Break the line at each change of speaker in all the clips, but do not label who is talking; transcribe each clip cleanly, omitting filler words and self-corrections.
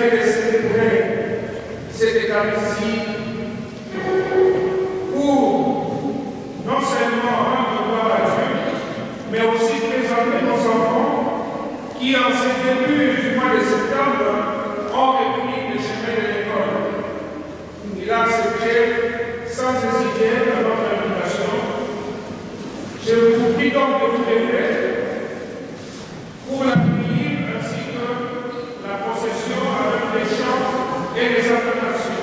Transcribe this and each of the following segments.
permet de célébrer cette Eucharistie pour non seulement rendre gloire à Dieu, mais aussi présenter nos enfants qui, en ce début du mois de septembre, ont repris le chemin de l'école. Il a accepté sans hésiter à notre invitation. Je vous prie donc de vous lever pour la prière ainsi que la procession avec les chants et les acclamations.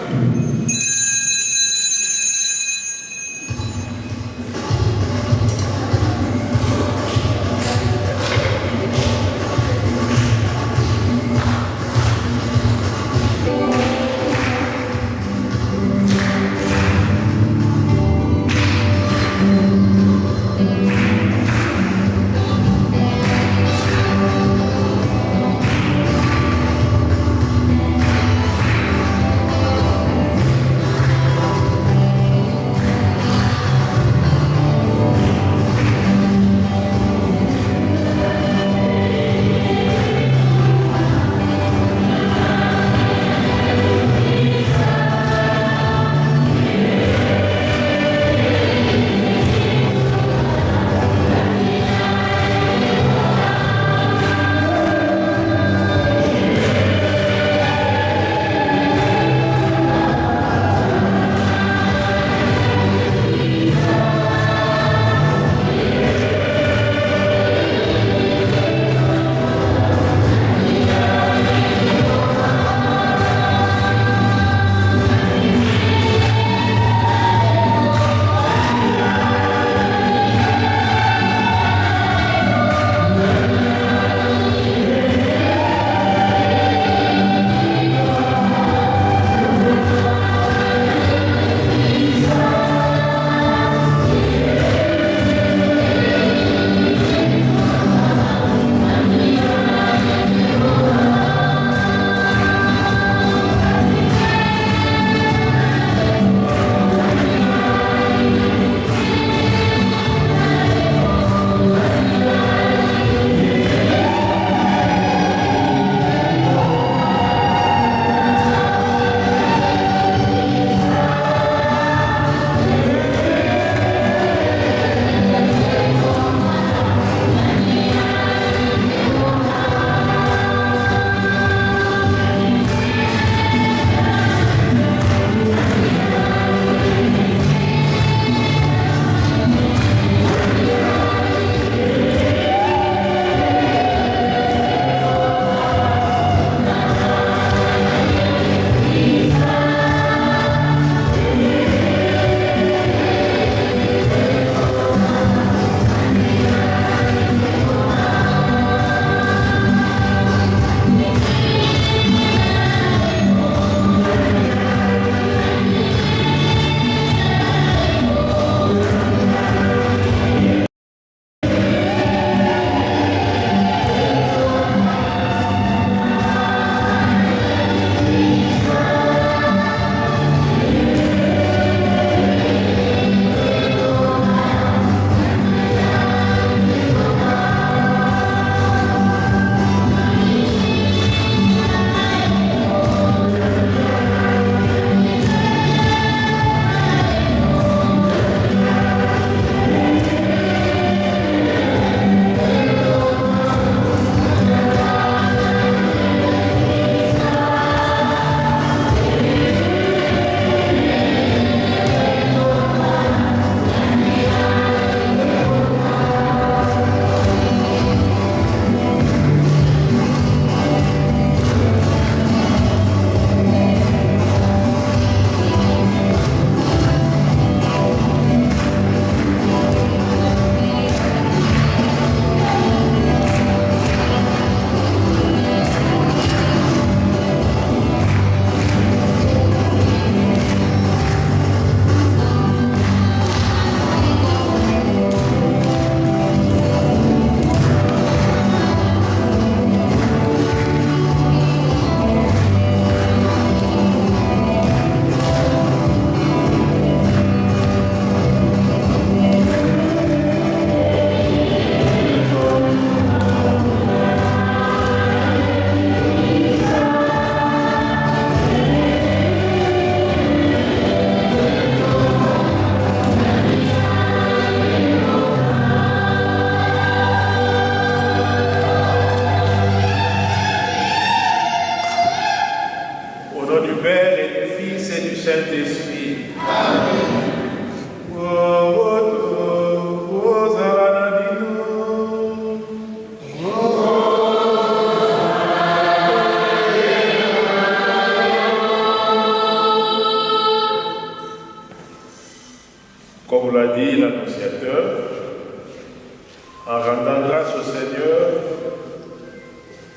en rendant grâce au Seigneur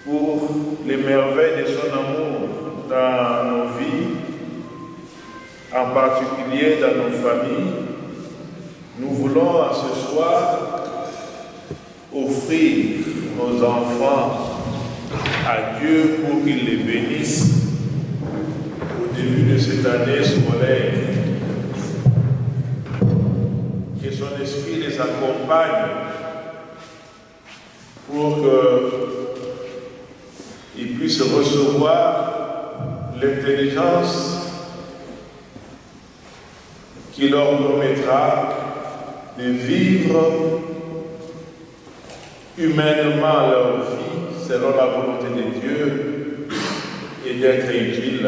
pour les merveilles de son amour dans nos vies, en particulier dans nos familles. Nous voulons à ce soir offrir nos enfants à Dieu pour qu'il les bénisse au début de cette année scolaire. Que son esprit les accompagne pour qu'ils puissent recevoir l'intelligence qui leur permettra de vivre humainement leur vie selon la volonté de Dieu et d'être utiles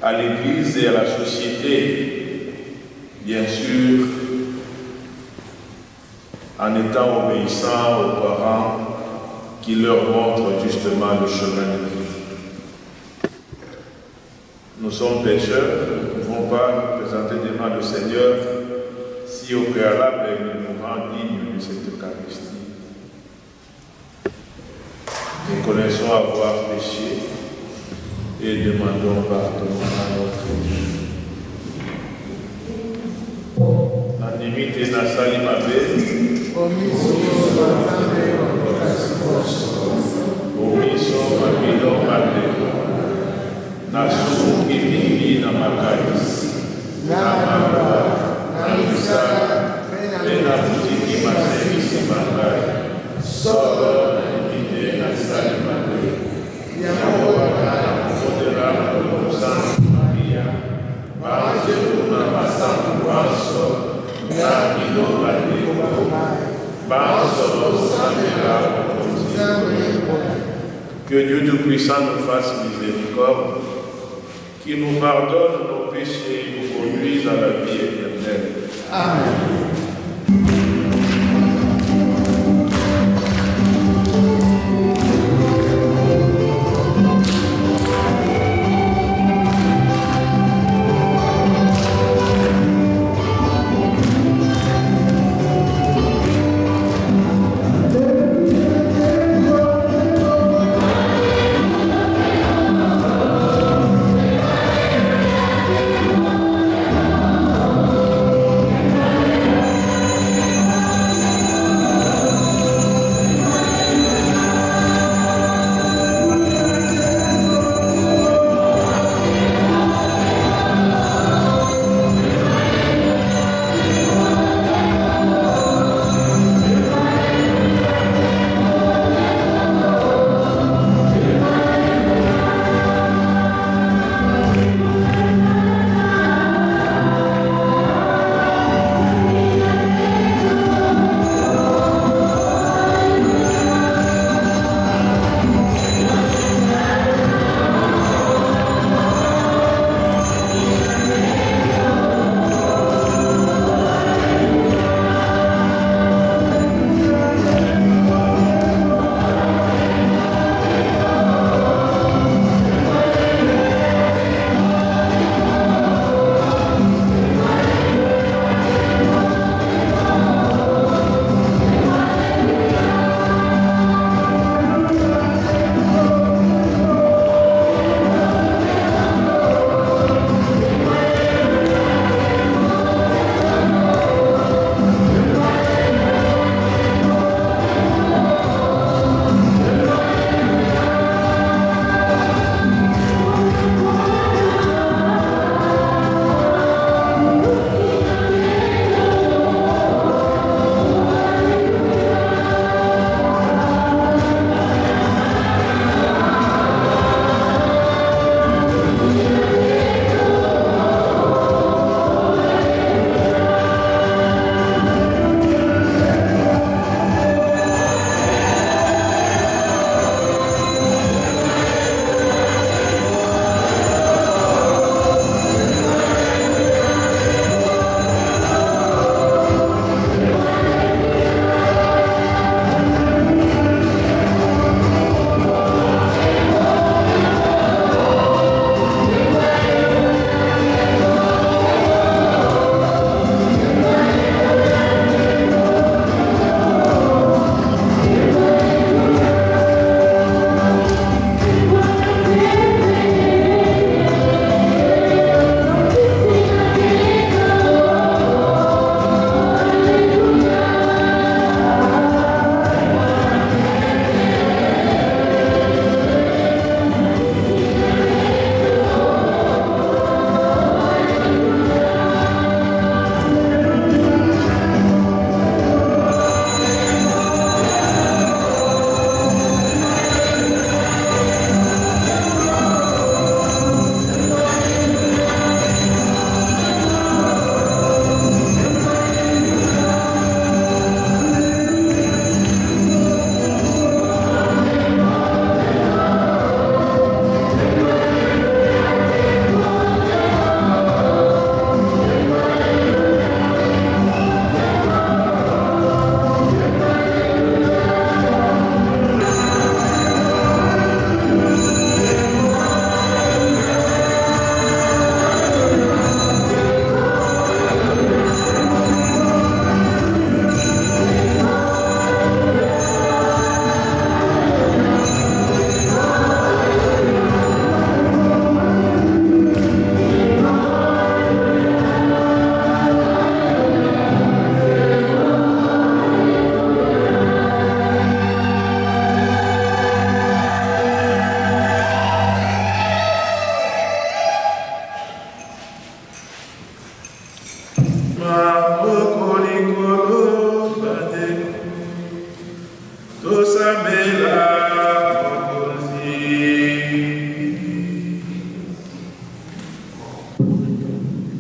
à l'Église et à la société, bien sûr, en étant obéissants aux parents qui leur montrent justement le chemin de vie. Nous sommes pécheurs, nous ne pouvons pas nous présenter devant le Seigneur si au préalable il nous rend dignes de cette Eucharistie. Reconnaissons avoir péché et demandons pardon à notre Dieu. Animite nasali mabe, omiso mabido mabe, nasu kibili na makais, na mamba, na misa, na mutiki masemi simangai, solo animite nasali mabe, Yamowana modera no Santa Maria, Paz una masam waso. Que Dieu Tout-Puissant nous fasse miséricorde, qu'il nous pardonne nos péchés et nous conduise à la vie éternelle. Amen.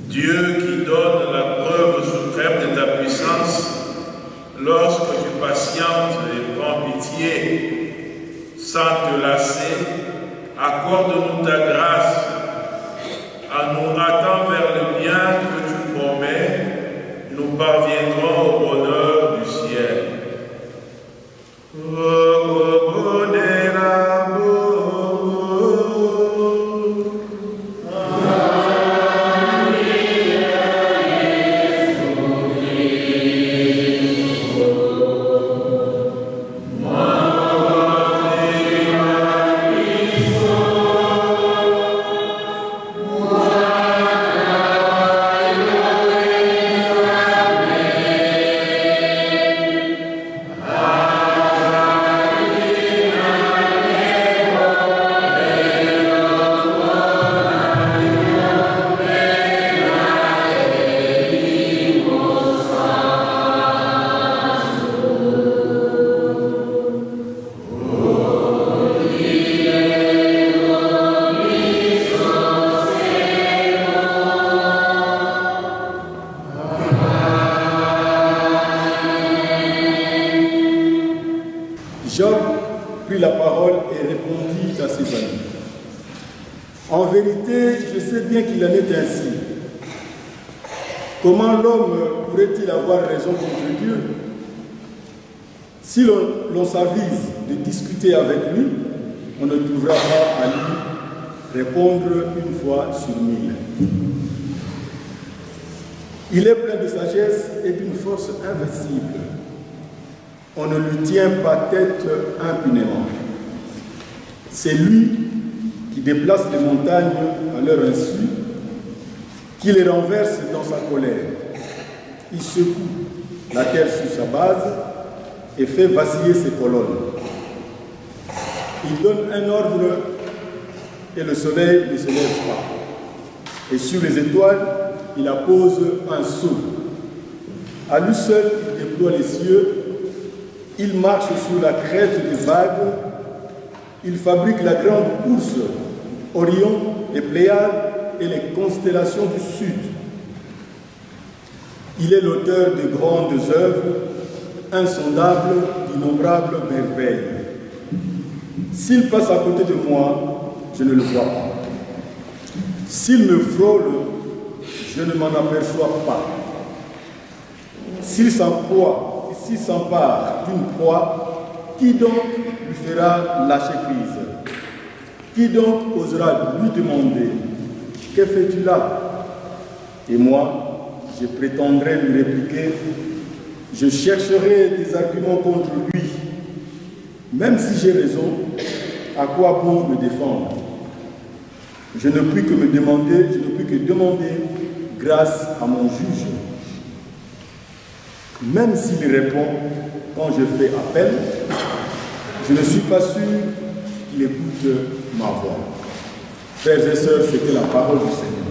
Dieu qui donne la preuve suprême de ta puissance, lorsque tu patientes et prends pitié, sans te lasser, accorde-nous ta grâce, en nous hâtant vers le bien que tu promets, nous parviendrons au bonheur du ciel.
Job prit la parole et répondit à ses amis. En vérité, je sais bien qu'il en est ainsi. Comment l'homme pourrait-il avoir raison contre Dieu? Si l'on s'avise de discuter avec lui, on ne trouvera pas à lui répondre une fois sur 1000. Il est plein de sagesse et d'une force invincible. On ne lui tient pas tête impunément. C'est lui qui déplace les montagnes à leur insu, qui les renverse dans sa colère. Il secoue la terre sur sa base et fait vaciller ses colonnes. Il donne un ordre et le soleil ne se lève pas. Et sur les étoiles, il appose un sceau. À lui seul, il déploie les cieux. Il marche sur la crête des vagues. Il fabrique la grande ours, Orion, les Pléiades et les constellations du sud. Il est l'auteur de grandes œuvres, insondables, d'innombrables merveilles. S'il passe à côté de moi, je ne le vois pas. S'il me frôle, je ne m'en aperçois pas. S'il s'empare d'une proie, qui donc lui fera lâcher prise? Qui donc osera lui demander « Que fais-tu là ?» Et moi, je prétendrai lui répliquer « Je chercherai des arguments contre lui. Même si j'ai raison, à quoi bon me défendre? Je ne puis que demander grâce à mon juge. Même s'il répond quand je fais appel, je ne suis pas sûr qu'il écoute ma voix. Frères et sœurs, c'était la parole du Seigneur.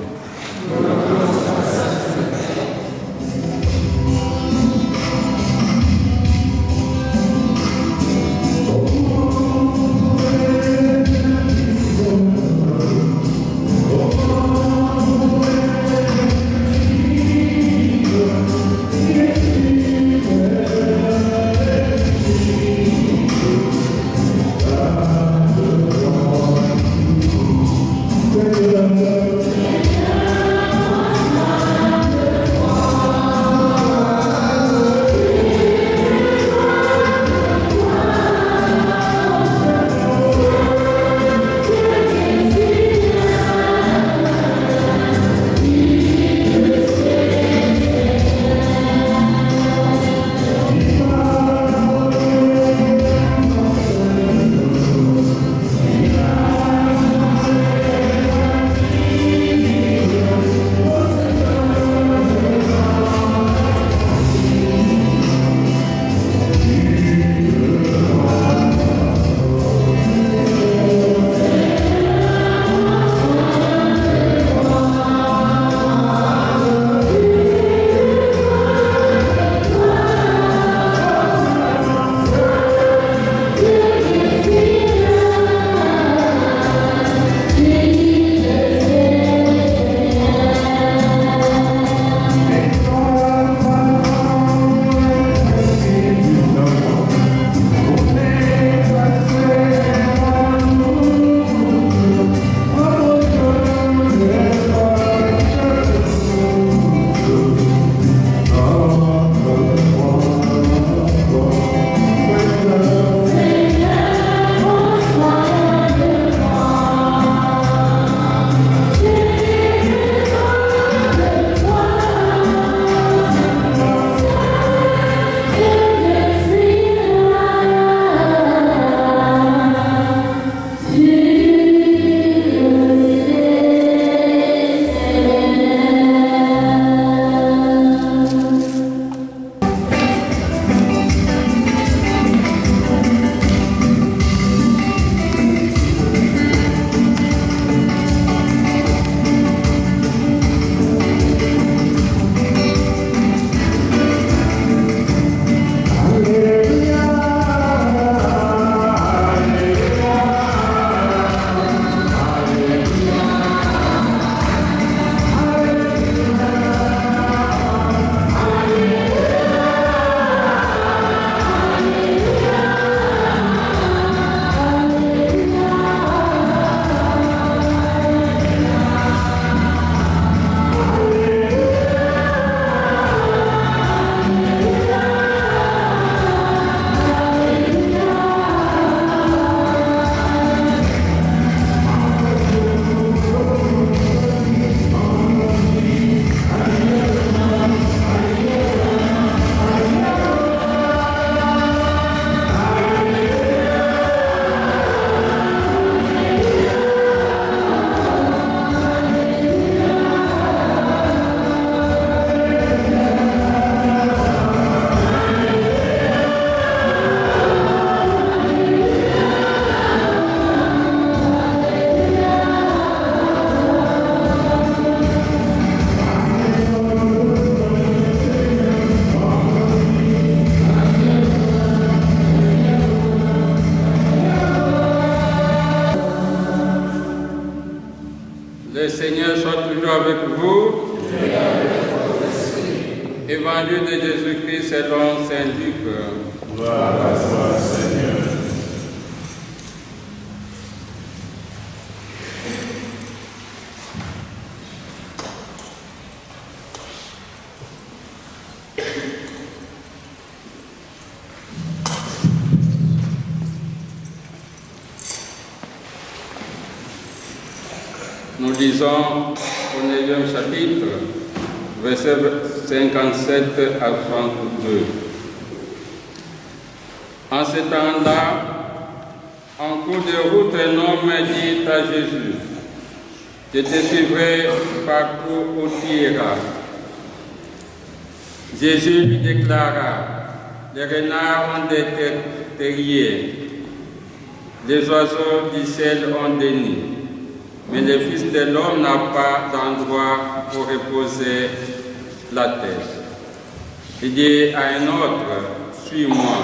avec vous. Évangile de Jésus-Christ selon saint Luc.
Gloire à toi, Seigneur.
Nous lisons au 9e chapitre, versets 57 à 32. En ce temps-là, en cours de route, un homme dit à Jésus, « Je te suivrai partout où tu iras. » Jésus lui déclara, « Les renards ont des terriers, les oiseaux du ciel ont des nids. Mais le Fils de l'homme n'a pas d'endroit pour reposer la tête. » Il dit à un autre, « Suis-moi. »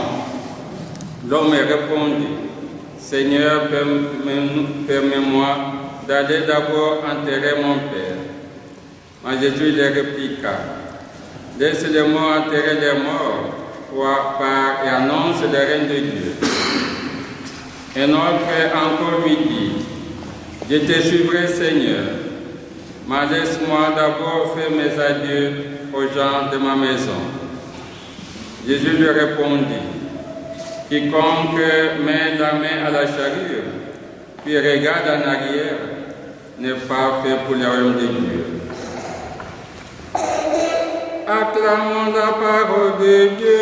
L'homme répondit, « Seigneur, permets-moi d'aller d'abord enterrer mon Père. » Mais Jésus lui répliqua, « Laisse les morts enterrer les morts, et annonce le règne de Dieu. » Un autre encore lui dit, « Je te suivrai, Seigneur, mais laisse-moi d'abord faire mes adieux aux gens de ma maison. » Jésus lui répondit, « Quiconque met la main à la charrue, puis regarde en arrière, n'est pas fait pour le royaume de Dieu. » Acclamons la parole de Dieu.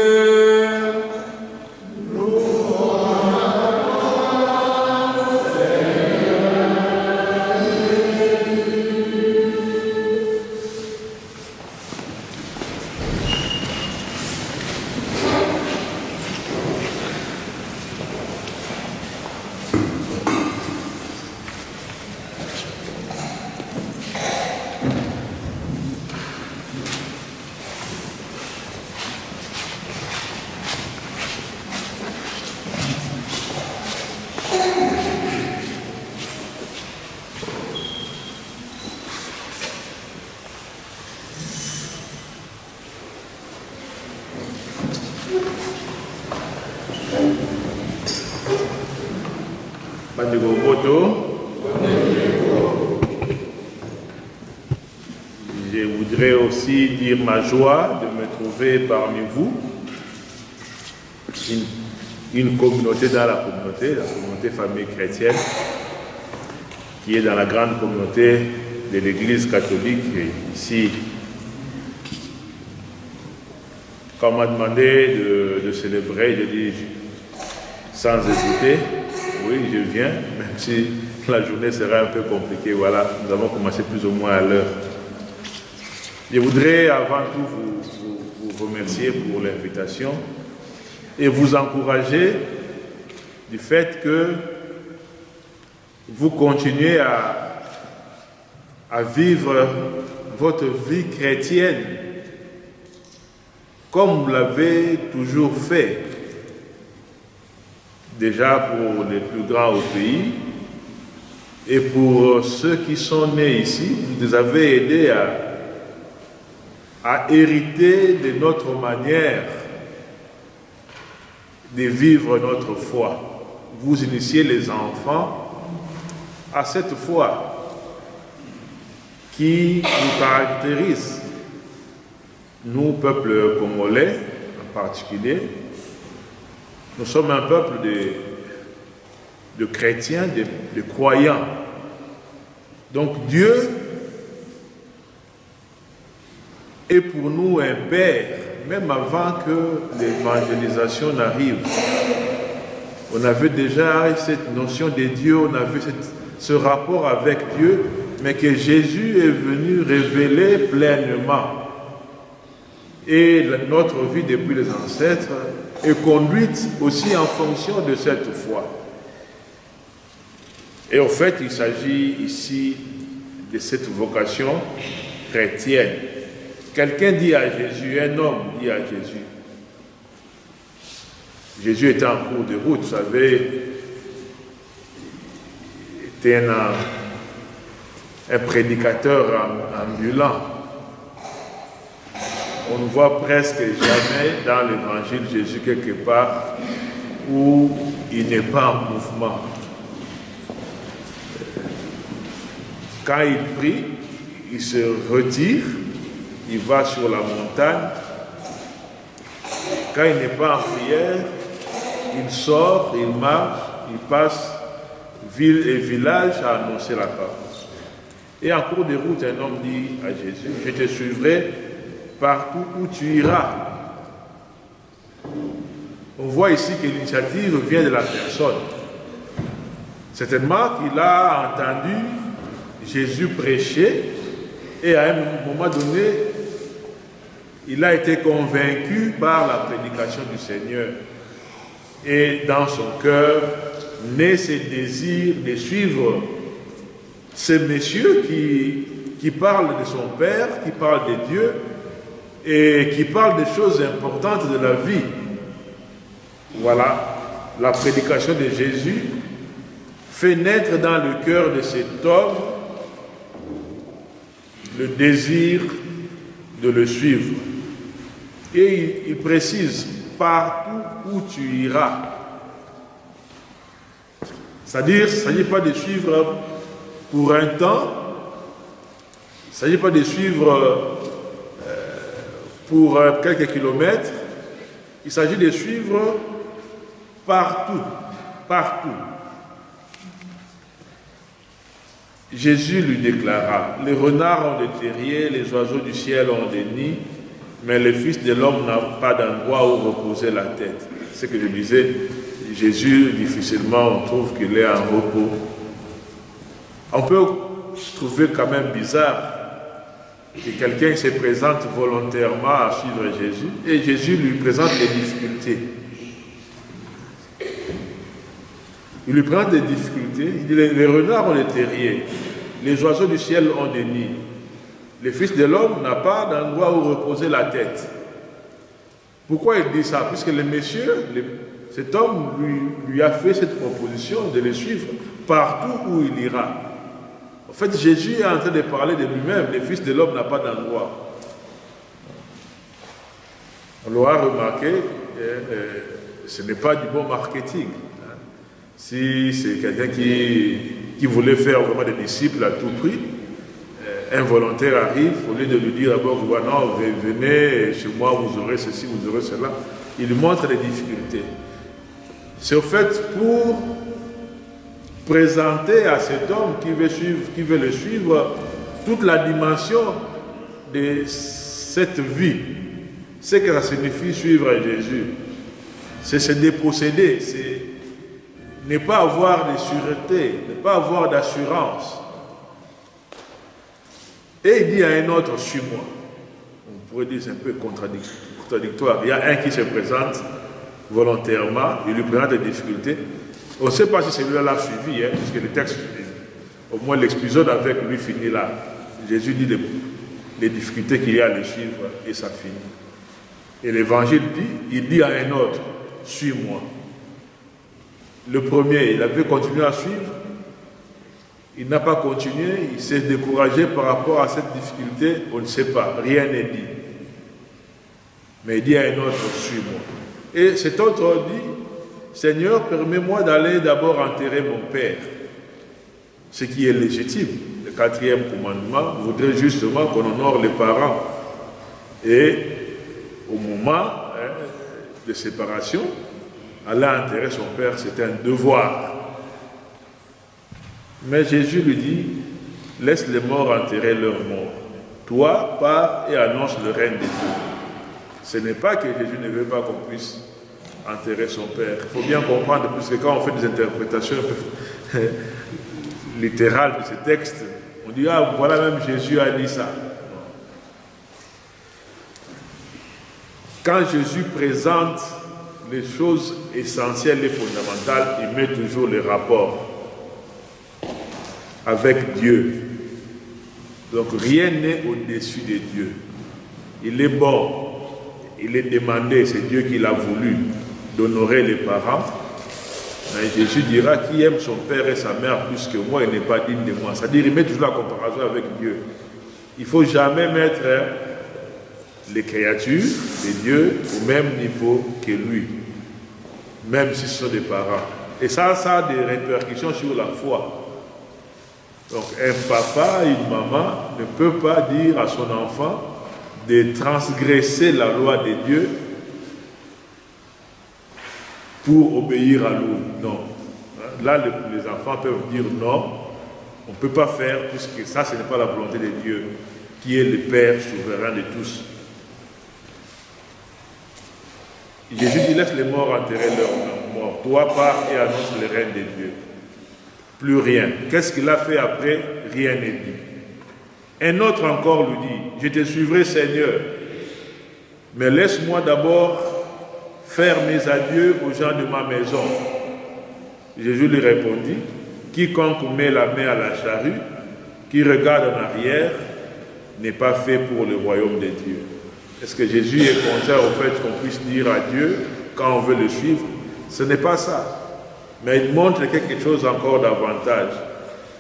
Je voudrais aussi dire ma joie de me trouver parmi vous, une communauté dans la communauté famille chrétienne, qui est dans la grande communauté de l'Église catholique ici. Quand on m'a demandé de célébrer, je dis sans hésiter, oui, je viens, même si la journée sera un peu compliquée. Voilà, nous avons commencé plus ou moins à l'heure. Je voudrais avant tout vous remercier pour l'invitation et vous encourager du fait que vous continuez à vivre votre vie chrétienne comme vous l'avez toujours fait. Déjà pour les plus grands au pays et pour ceux qui sont nés ici, vous les avez aidés à hériter de notre manière de vivre notre foi. Vous initiez les enfants à cette foi qui nous caractérise, nous, peuple congolais en particulier. Nous sommes un peuple de chrétiens, de croyants. Donc Dieu est pour nous un Père, même avant que l'évangélisation n'arrive. On avait déjà cette notion de Dieu, on avait ce rapport avec Dieu, mais que Jésus est venu révéler pleinement. Et notre vie depuis les ancêtres est conduite aussi en fonction de cette foi. Et en fait, il s'agit ici de cette vocation chrétienne. Quelqu'un dit à Jésus, un homme dit à Jésus, Jésus était en cours de route, vous savez, était un prédicateur ambulant. On ne voit presque jamais dans l'évangile Jésus quelque part où il n'est pas en mouvement. Quand il prie, il se retire, il va sur la montagne. Quand il n'est pas en prière, il sort, il marche, il passe ville et village à annoncer la parole. Et en cours de route, un homme dit à Jésus, je te suivrai partout où tu iras. On voit ici que l'initiative vient de la personne. Certainement qu'il a entendu Jésus prêcher et à un moment donné, il a été convaincu par la prédication du Seigneur. Et dans son cœur, naît ce désir de suivre ce monsieur qui parle de son Père, qui parle de Dieu et qui parle des choses importantes de la vie. Voilà, la prédication de Jésus fait naître dans le cœur de cet homme le désir de le suivre. Et il précise, partout où tu iras. C'est-à-dire, il ne s'agit pas de suivre pour un temps, il ne s'agit pas de suivre pour quelques kilomètres, il s'agit de suivre partout, partout. Jésus lui déclara, les renards ont des terriers, les oiseaux du ciel ont des nids, mais le Fils de l'homme n'a pas d'endroit où reposer la tête. C'est ce que je disais, Jésus, difficilement, on trouve qu'il est en repos. On peut trouver quand même bizarre que quelqu'un se présente volontairement à suivre Jésus et Jésus lui présente des difficultés. Il lui présente des difficultés. Il dit, les renards ont des terriers, les oiseaux du ciel ont des nids. Le Fils de l'homme n'a pas d'endroit où reposer la tête. Pourquoi il dit ça? Puisque le monsieur, cet homme lui a fait cette proposition de le suivre partout où il ira. En fait, Jésus est en train de parler de lui-même. Le Fils de l'homme n'a pas d'endroit. On l'aura remarqué, ce n'est pas du bon marketing. Si c'est quelqu'un qui voulait faire vraiment des disciples à tout prix, un volontaire arrive, au lieu de lui dire d'abord, non, venez chez moi, vous aurez ceci, vous aurez cela, il lui montre les difficultés. C'est au fait pour présenter à cet homme qui veut le suivre, toute la dimension de cette vie. Ce que ça signifie suivre Jésus. C'est se déposséder, c'est ne pas avoir de sûreté, ne pas avoir d'assurance. Et il dit à un autre, suis-moi. On pourrait dire c'est un peu contradictoire. Il y a un qui se présente volontairement, il lui présente des difficultés. On ne sait pas si celui-là l'a suivi, puisque le texte, au moins l'épisode avec lui finit là. Jésus dit les difficultés qu'il y a à le suivre et ça finit. Et l'évangile dit, il dit à un autre, suis-moi. Le premier, il avait continué à suivre. Il n'a pas continué, il s'est découragé par rapport à cette difficulté, on ne sait pas, rien n'est dit. Mais il dit à un autre, suis-moi. Et cet autre dit, Seigneur, permets-moi d'aller d'abord enterrer mon père. Ce qui est légitime. Le 4e commandement voudrait justement qu'on honore les parents. Et au moment de séparation, aller enterrer son père, c'était un devoir. Mais Jésus lui dit, laisse les morts enterrer leurs morts. Toi, pars et annonce le règne de Dieu. Ce n'est pas que Jésus ne veut pas qu'on puisse enterrer son père. Il faut bien comprendre, puisque quand on fait des interprétations littérales de ces textes, on dit, ah, voilà, même Jésus a dit ça. Quand Jésus présente les choses essentielles et fondamentales, il met toujours les rapports avec Dieu. Donc rien n'est au-dessus de Dieu. Il est bon, il est demandé, c'est Dieu qui l'a voulu, d'honorer les parents. Mais Jésus dira, qui aime son père et sa mère plus que moi, il n'est pas digne de moi. C'est-à-dire, il met toujours la comparaison avec Dieu. Il ne faut jamais mettre les créatures de Dieu au même niveau que lui, même si ce sont des parents. Et ça a des répercussions sur la foi. Donc un papa, une maman ne peut pas dire à son enfant de transgresser la loi de Dieu pour obéir à lui. Non. Là, les enfants peuvent dire non, on ne peut pas faire, puisque ça, ce n'est pas la volonté de Dieu, qui est le Père souverain de tous. Jésus dit, laisse les morts enterrer leurs morts. Toi, pars et annonce le règne de Dieu. Plus rien. Qu'est-ce qu'il a fait après? Rien n'est dit. Un autre encore lui dit, je te suivrai, Seigneur, mais laisse-moi d'abord faire mes adieux aux gens de ma maison. Jésus lui répondit, quiconque met la main à la charrue, qui regarde en arrière, n'est pas fait pour le royaume de Dieu. Est-ce que Jésus est contraire au fait qu'on puisse dire à Dieu quand on veut le suivre? Ce n'est pas ça. Mais il montre quelque chose encore davantage,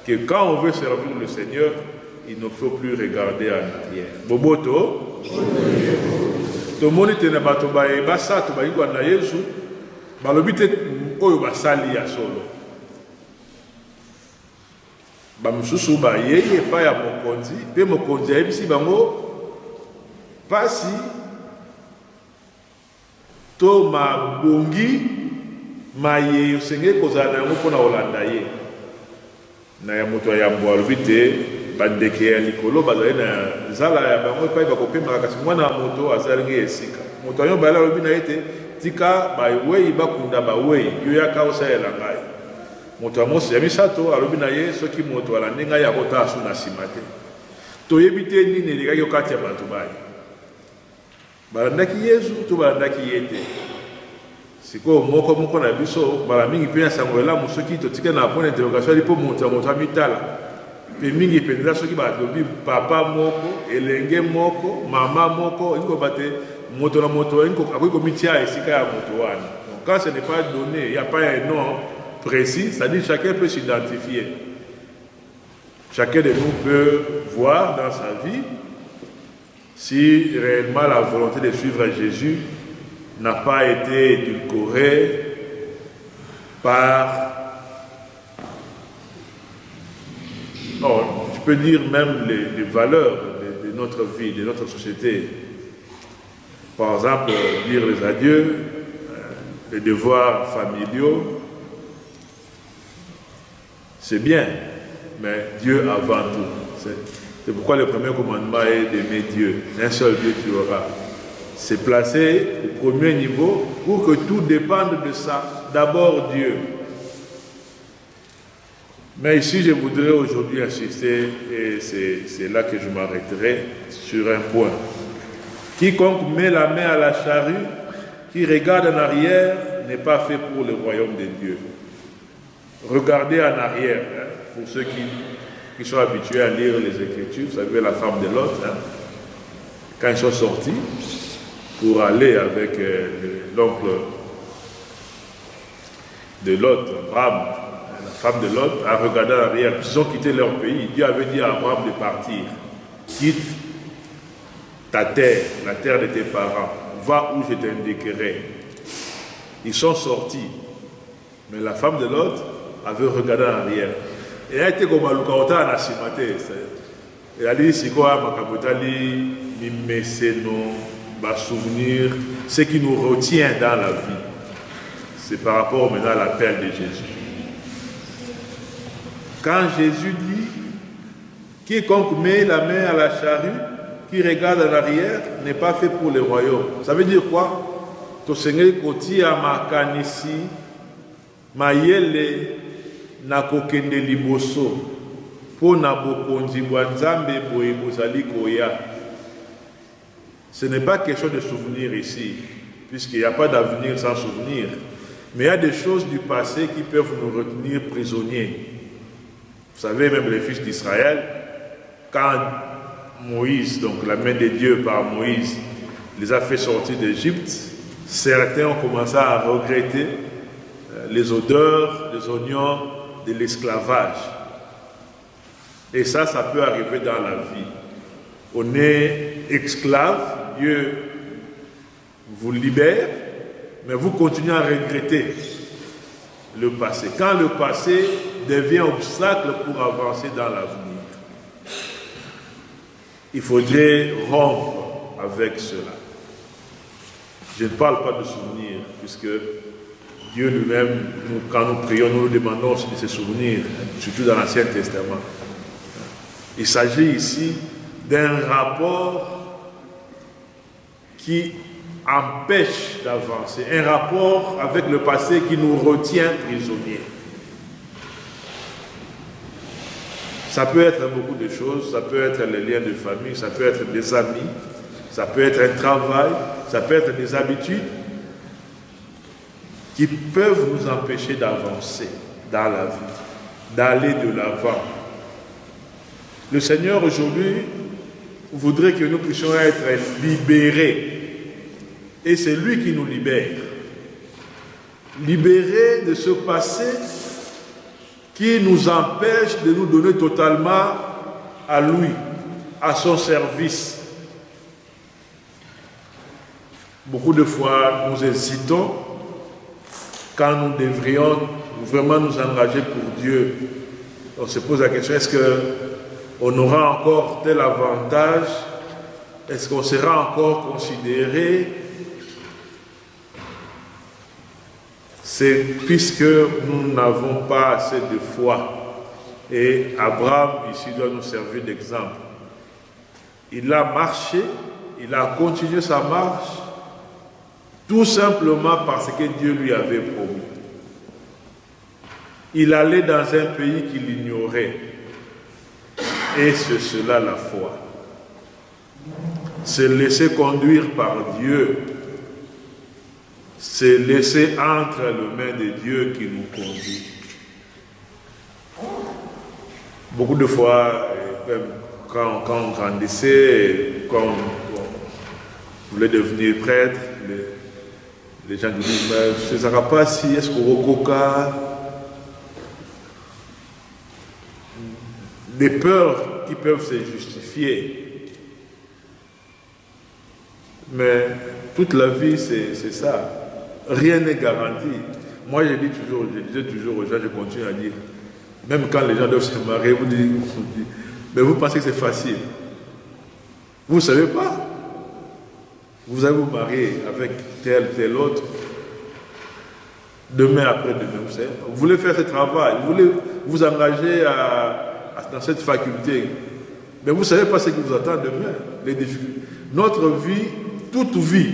que quand on veut servir le Seigneur, il ne faut plus regarder en arrière. Boboto, tout le monde est en batobaye, basa, tu vas y voir na Yesu, balobite oyo basali ya solo. Bamususu ba yeye pa ya mokonzi, pe mokonzi ya bisi bango pasi to mabongi maye osenge kozala yango mpona kolanda ye na ya moto ya yambo alobi te bandeke ya likolo bazali na zala ya bango epai bakopemaka kasi mwana ya moto azalingi esika moto yango bayala alobi na ye te tika bawei bakunda bawei yo yaka osalela ngai moto ya misato alobi na ye soki moto alandi ngai akota asu na nsima te toyebi te nini elekaki okati ya bato baye balandaki Yesu to balandaki ye te sikoyo moko na biso bala mingi mpe na sango elamu soki totika na point d'interrogation ali mpo moto ya moto amitala mpe mingi mpenza soki balobi papa moko elenge moko mama moko elingi koba te moto na moto akoki komitia esika ya moto wana. Donc quand ce n'est pas donné, il n'y a pas un nom précis, c'est-à-dire chacun peut s'identifier. Chacun de nous peut voir dans sa vie si réellement la volonté de suivre Jésus n'a pas été édulcorée par, je peux dire même les valeurs de notre vie, de notre société. Par exemple, dire les adieux, les devoirs familiaux, c'est bien, mais Dieu avant tout. C'est pourquoi le premier commandement est d'aimer Dieu. Un seul Dieu tu auras. C'est placé au premier niveau pour que tout dépende de ça. D'abord Dieu. Mais ici, je voudrais aujourd'hui insister, et c'est là que je m'arrêterai, sur un point. Quiconque met la main à la charrue, qui regarde en arrière, n'est pas fait pour le royaume de Dieu. Regardez en arrière, pour ceux qui sont habitués à lire les Écritures, vous savez, la femme de Lot, quand ils sont sortis pour aller avec l'oncle de Lot, Abraham, la femme de Lot, a regardé en arrière, ils ont quitté leur pays. Dieu avait dit à Abraham de partir. Quitte ta terre, la terre de tes parents, va où je t'indiquerai. Ils sont sortis, mais la femme de Lot avait regardé en arrière. Et elle a été comme Alukaota en Asimate. Elle a dit, c'est quoi, Makabotali, Mimeseno, ma souvenir, ce qui nous retient dans la vie. C'est par rapport maintenant à l'appel de Jésus. Quand Jésus dit, quiconque met la main à la charrue, qui regarde en arrière, n'est pas fait pour le royaume. Ça veut dire quoi? Tosengeli kotia makanisi, mayele, nakokende liboso, po na bokonzi bwa Nzambe boye bozali koya. Ce n'est pas question de souvenir ici, puisqu'il n'y a pas d'avenir sans souvenir. Mais il y a des choses du passé qui peuvent nous retenir prisonniers. Vous savez, même les fils d'Israël, quand Moïse, donc la main de Dieu par Moïse, les a fait sortir d'Égypte, certains ont commencé à regretter les odeurs, les oignons de l'esclavage. Et ça peut arriver dans la vie. On est esclave, Dieu vous libère, mais vous continuez à regretter le passé. Quand le passé devient obstacle pour avancer dans l'avenir, il faudrait rompre avec cela. Je ne parle pas de souvenirs, puisque Dieu lui-même, quand nous prions, nous demandons de se souvenir, surtout dans l'Ancien Testament. Il s'agit ici d'un rapport qui empêche d'avancer, un rapport avec le passé qui nous retient prisonniers. Ça peut être beaucoup de choses, ça peut être les liens de famille, ça peut être des amis, ça peut être un travail, ça peut être des habitudes qui peuvent nous empêcher d'avancer dans la vie, d'aller de l'avant. Le Seigneur aujourd'hui voudrait que nous puissions être libérés. Et c'est lui qui nous libère. Libérés de ce passé qui nous empêche de nous donner totalement à lui, à son service. Beaucoup de fois, nous hésitons quand nous devrions vraiment nous engager pour Dieu. On se pose la question, est-ce qu'on aura encore tel avantage? Est-ce qu'on sera encore considéré? C'est puisque nous n'avons pas assez de foi. Et Abraham, ici, doit nous servir d'exemple. Il a marché, il a continué sa marche, tout simplement parce que Dieu lui avait promis. Il allait dans un pays qu'il ignorait. Et c'est cela la foi. Se laisser conduire par Dieu. Se laisser entre les mains de Dieu qui nous conduit. Beaucoup de fois, même quand on grandissait, quand on voulait devenir prêtre, les gens nous disent, mais je ne sais pas si est-ce qu'on recoca. Des peurs qui peuvent se justifier. Mais toute la vie, c'est ça. Rien n'est garanti. Moi, je disais toujours aux gens, je continue à dire, même quand les gens doivent se marier, vous dites, mais vous pensez que c'est facile. Vous ne savez pas. Vous allez vous marier avec tel autre. Demain, après-demain, vous savez. Vous voulez faire ce travail, vous voulez vous engager dans cette faculté. Mais vous ne savez pas ce qui vous attend demain. Les difficultés. Notre vie, toute vie,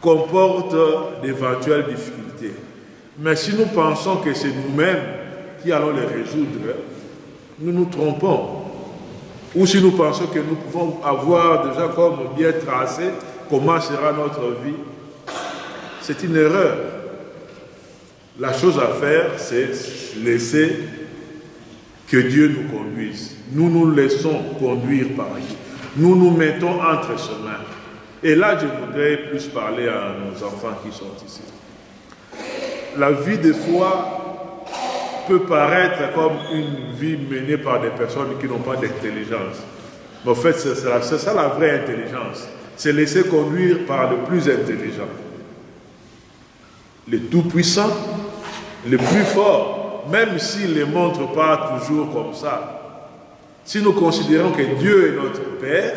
comporte d'éventuelles difficultés. Mais si nous pensons que c'est nous-mêmes qui allons les résoudre, nous nous trompons. Ou si nous pensons que nous pouvons avoir déjà comme bien tracé comment sera notre vie, c'est une erreur. La chose à faire, c'est laisser que Dieu nous conduise. Nous nous laissons conduire par Dieu. Nous nous mettons entre ses mains. Et là, je voudrais plus parler à nos enfants qui sont ici. La vie de foi peut paraître comme une vie menée par des personnes qui n'ont pas d'intelligence. Mais en fait, c'est ça la vraie intelligence. C'est laisser conduire par le plus intelligent. Le tout-puissant, le plus fort, même s'il ne les montre pas toujours comme ça. Si nous considérons que Dieu est notre Père,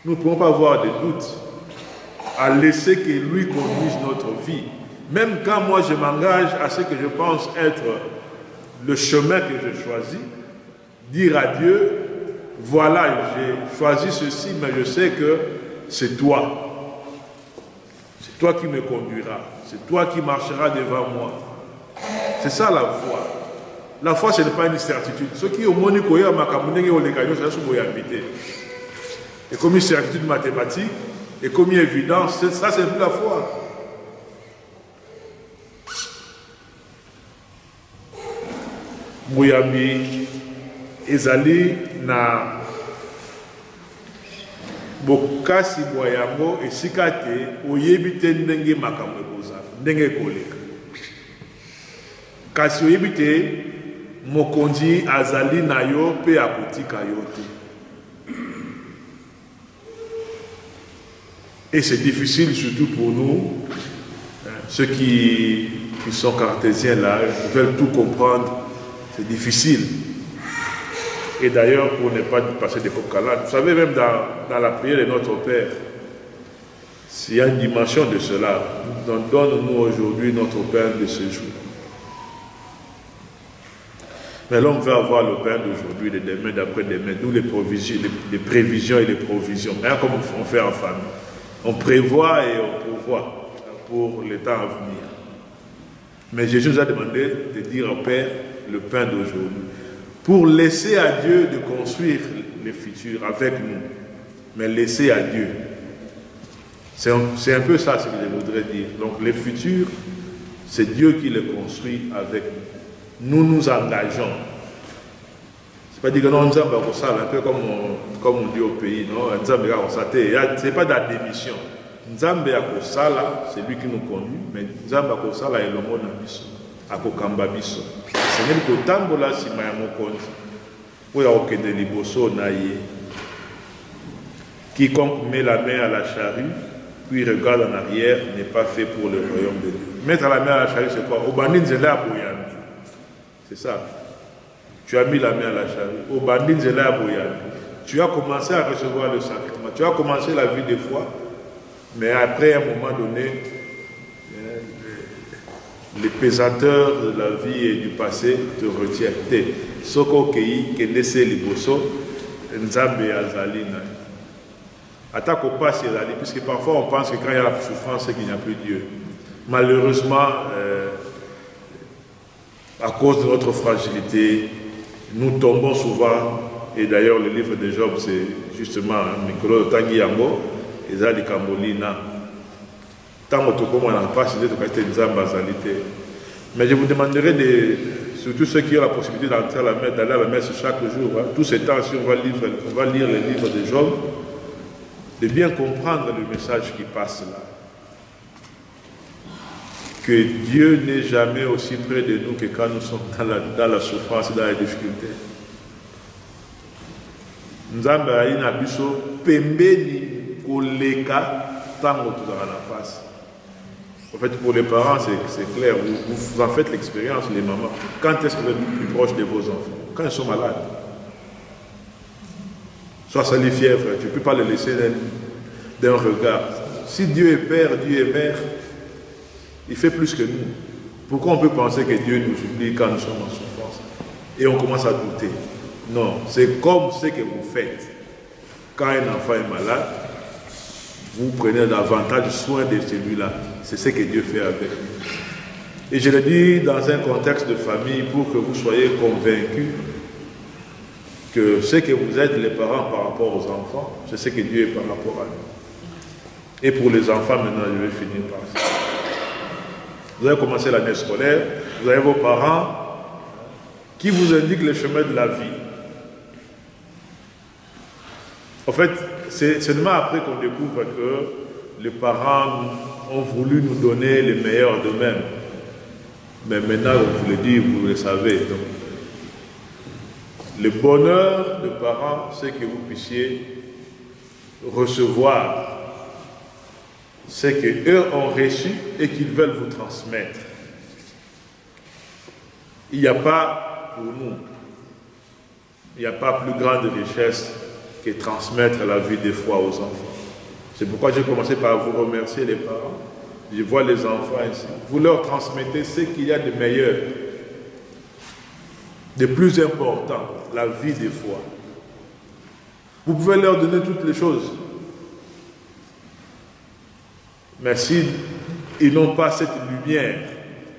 nous ne pouvons pas avoir de doute à laisser que lui conduise notre vie. Même quand moi je m'engage à ce que je pense être le chemin que je choisis, dire à Dieu, voilà, j'ai choisi ceci, mais je sais que c'est toi. C'est toi qui me conduiras. C'est toi qui marcheras devant moi. C'est ça la foi. La foi, ce n'est pas une certitude. Ce qui est au monde, et comme une certitude mathématique, et comme une évidence, ça c'est plus la foi. Mouyambi, ezali na bokasi boyango esika te oyebi te ndenge makambo ekozala ndenge ekoleka kasi oyebi te mokonzi azali na yo mpe akotika yo te. Et c'est difficile surtout pour nous, ceux qui sont cartésiens là, ils veulent tout comprendre, c'est difficile. Et d'ailleurs, pour ne pas passer des coques calades, vous savez, même dans la prière de notre Père, s'il y a une dimension de cela, donne-nous aujourd'hui notre pain de ce jour. Mais l'homme veut avoir le pain d'aujourd'hui, de demain, d'après-demain, d'où les prévisions et les provisions. Rien comme on fait en famille. On prévoit et on pourvoit pour le temps à venir. Mais Jésus nous a demandé de dire au Père le pain d'aujourd'hui. Pour laisser à Dieu de construire le futur avec nous. Mais laisser à Dieu. C'est un peu ça ce que je voudrais dire. Donc le futur, c'est Dieu qui le construit avec nous. Nous nous engageons. C'est pas dire que non, nous avons un peu comme on dit au pays, non? C'est pas de la démission. Nzambe akosala, c'est lui qui nous conduit, mais Nzambe akosala elongo na biso, akokamba biso. Seigneur kotambola sima ya mokonzi, oyo okende liboso na ye. Quiconque met la main à la charrue, puis regarde en arrière, n'est pas fait pour le royaume de Dieu. Mettre la main à la charrue, c'est quoi? Obani nzela boyani. C'est ça. Tu as mis la main à la charrue. Obani nzela boyani. Tu as commencé à recevoir le sacrement. Tu as commencé la vie de foi. Mais après, à un moment donné, les pesanteurs de la vie et du passé te retiennent. Soko kei kendese liboso nzambe azali na. Attaque passe ezali, puisque parfois on pense que quand il y a la souffrance, c'est qu'il n'y a plus Dieu. Malheureusement, à cause de notre fragilité, nous tombons souvent. Et d'ailleurs, le livre de Job, c'est justement Mikolo Tangi Yango. Mais je vous demanderai, surtout ceux qui ont la possibilité d'entrer à la messe, d'aller à la messe chaque jour, hein, tous ces temps, si on va lire le livre de Job, de bien comprendre le message qui passe là. Que Dieu n'est jamais aussi près de nous que quand nous sommes dans la souffrance et dans la difficulté. Nzambe aina biso pembeni koleka tango tozala na passe. En fait, pour les parents, c'est clair, vous en faites l'expérience, les mamans. Quand est-ce que vous êtes plus proche de vos enfants? Quand ils sont malades. Soit ça les fièvre, tu ne peux pas les laisser d'un regard. Si Dieu est père, Dieu est mère, il fait plus que nous. Pourquoi on peut penser que Dieu nous oublie quand nous sommes en souffrance? Et on commence à douter. Non, c'est comme ce que vous faites. Quand un enfant est malade, vous prenez davantage soin de celui-là. C'est ce que Dieu fait avec nous. Et je le dis dans un contexte de famille pour que vous soyez convaincus que ce que vous êtes les parents par rapport aux enfants, c'est ce que Dieu est par rapport à nous. Et pour les enfants, maintenant, je vais finir par ça. Vous avez commencé l'année scolaire, vous avez vos parents qui vous indiquent le chemin de la vie. En fait, c'est seulement après qu'on découvre que les parents ont voulu nous donner le meilleur d'eux-mêmes. Mais maintenant, je vous le dis, vous le savez. Donc, le bonheur des parents, c'est que vous puissiez recevoir ce qu'eux ont reçu et qu'ils veulent vous transmettre. Il n'y a pas, pour nous, il n'y a pas plus grande richesse que transmettre la vie de foi aux enfants. C'est pourquoi j'ai commencé par vous remercier les parents. Je vois les enfants ici. Vous leur transmettez ce qu'il y a de meilleur, de plus important, la vie de foi. Vous pouvez leur donner toutes les choses. Mais s'ils n'ont pas cette lumière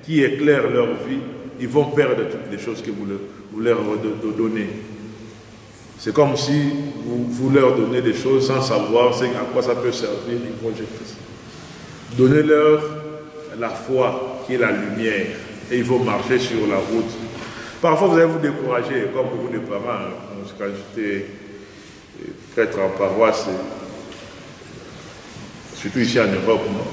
qui éclaire leur vie, ils vont perdre toutes les choses que vous leur donnez. C'est comme si vous leur donnez des choses sans savoir à quoi ça peut servir, ils vont jeter ça. Donnez-leur la foi qui est la lumière et ils vont marcher sur la route. Parfois vous allez vous décourager, comme beaucoup de parents. Quand j'étais prêtre en paroisse, surtout ici en Europe, non?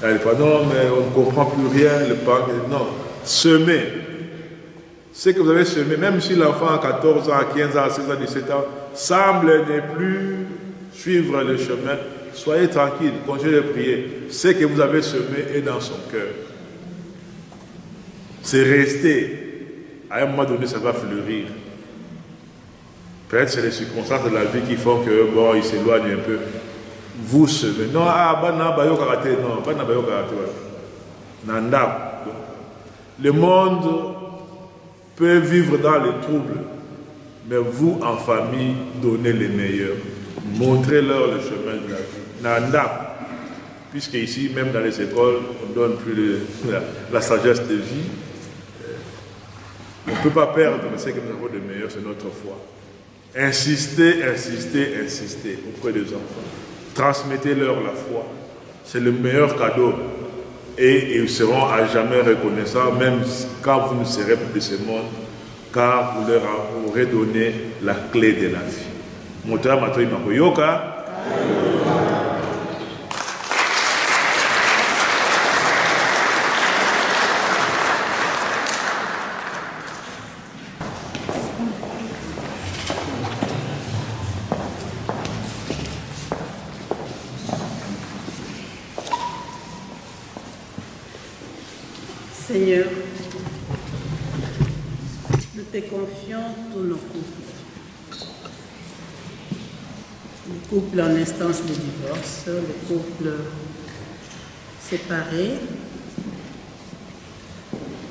Elle dit pas, non, mais on ne comprend plus rien, le parc. Non, semer. Ce que vous avez semé, même si l'enfant a 14 ans, 15 ans, 16 ans, 17 ans, semble ne plus suivre le chemin, soyez tranquille, continuez de prier. Ce que vous avez semé est dans son cœur. C'est resté. À un moment donné, ça va fleurir. Peut-être c'est les circonstances de la vie qui font que, bon, il s'éloigne un peu. Vous semez. Non, bana bayo karate, non, bana bayo karate. Nanda. Le monde peut vivre dans les troubles, mais vous, en famille, donnez les meilleurs. Montrez-leur le chemin de la vie. Nanda. Puisque ici, même dans les écoles, on ne donne plus la sagesse de vie. On ne peut pas perdre, mais ce que nous avons de meilleur, c'est notre foi. Insistez, insistez, insistez auprès des enfants. Transmettez-leur la foi. C'est le meilleur cadeau. Et ils seront à jamais reconnaissants, même quand vous ne serez plus de ce monde, car vous leur aurez donné la clé de la vie. Mota matoi makoyoka.
Seigneur, nous te confions tous nos couples. Les couples en instance de divorce, les couples séparés.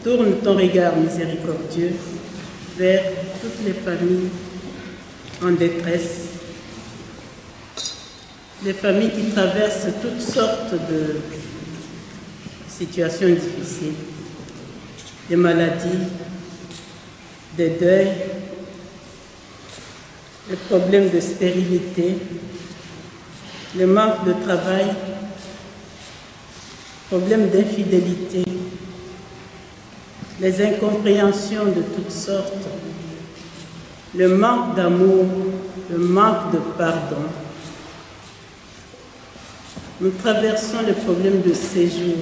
Tourne ton regard miséricordieux vers toutes les familles en détresse, les familles qui traversent toutes sortes de situations difficiles, des maladies, des deuils, les problèmes de stérilité, le manque de travail, problèmes d'infidélité, les incompréhensions de toutes sortes, le manque d'amour, le manque de pardon. Nous traversons les problèmes de séjour,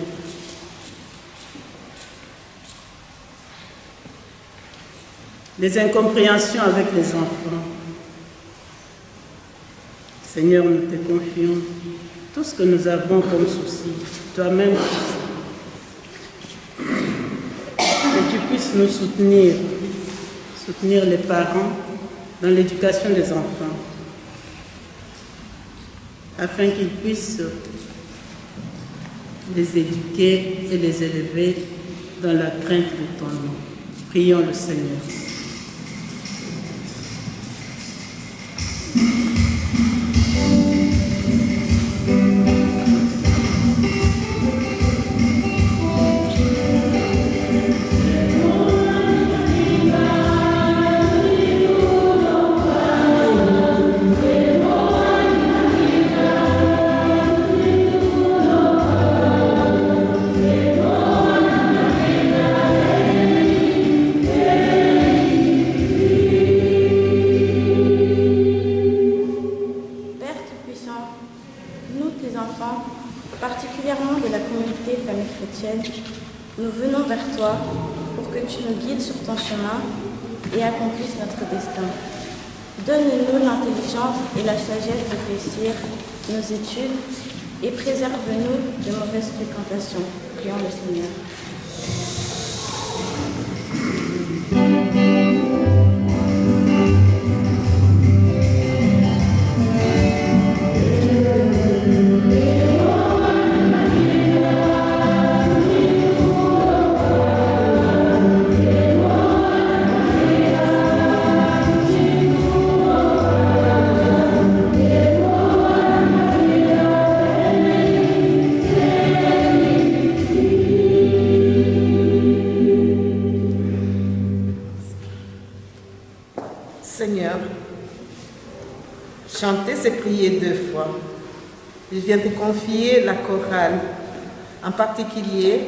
les incompréhensions avec les enfants. Seigneur, nous te confions tout ce que nous avons comme souci, toi-même aussi. Que tu puisses nous soutenir les parents dans l'éducation des enfants, afin qu'ils puissent les éduquer et les élever dans la crainte de ton nom. Prions le Seigneur.
Nous venons vers toi pour que tu nous guides sur ton chemin et accomplisses notre destin. Donne-nous l'intelligence et la sagesse de réussir nos études et préserve-nous de mauvaises fréquentations. Prions le Seigneur.
Seigneur, chanter, c'est prier 2 fois. Je viens te confier la chorale, en particulier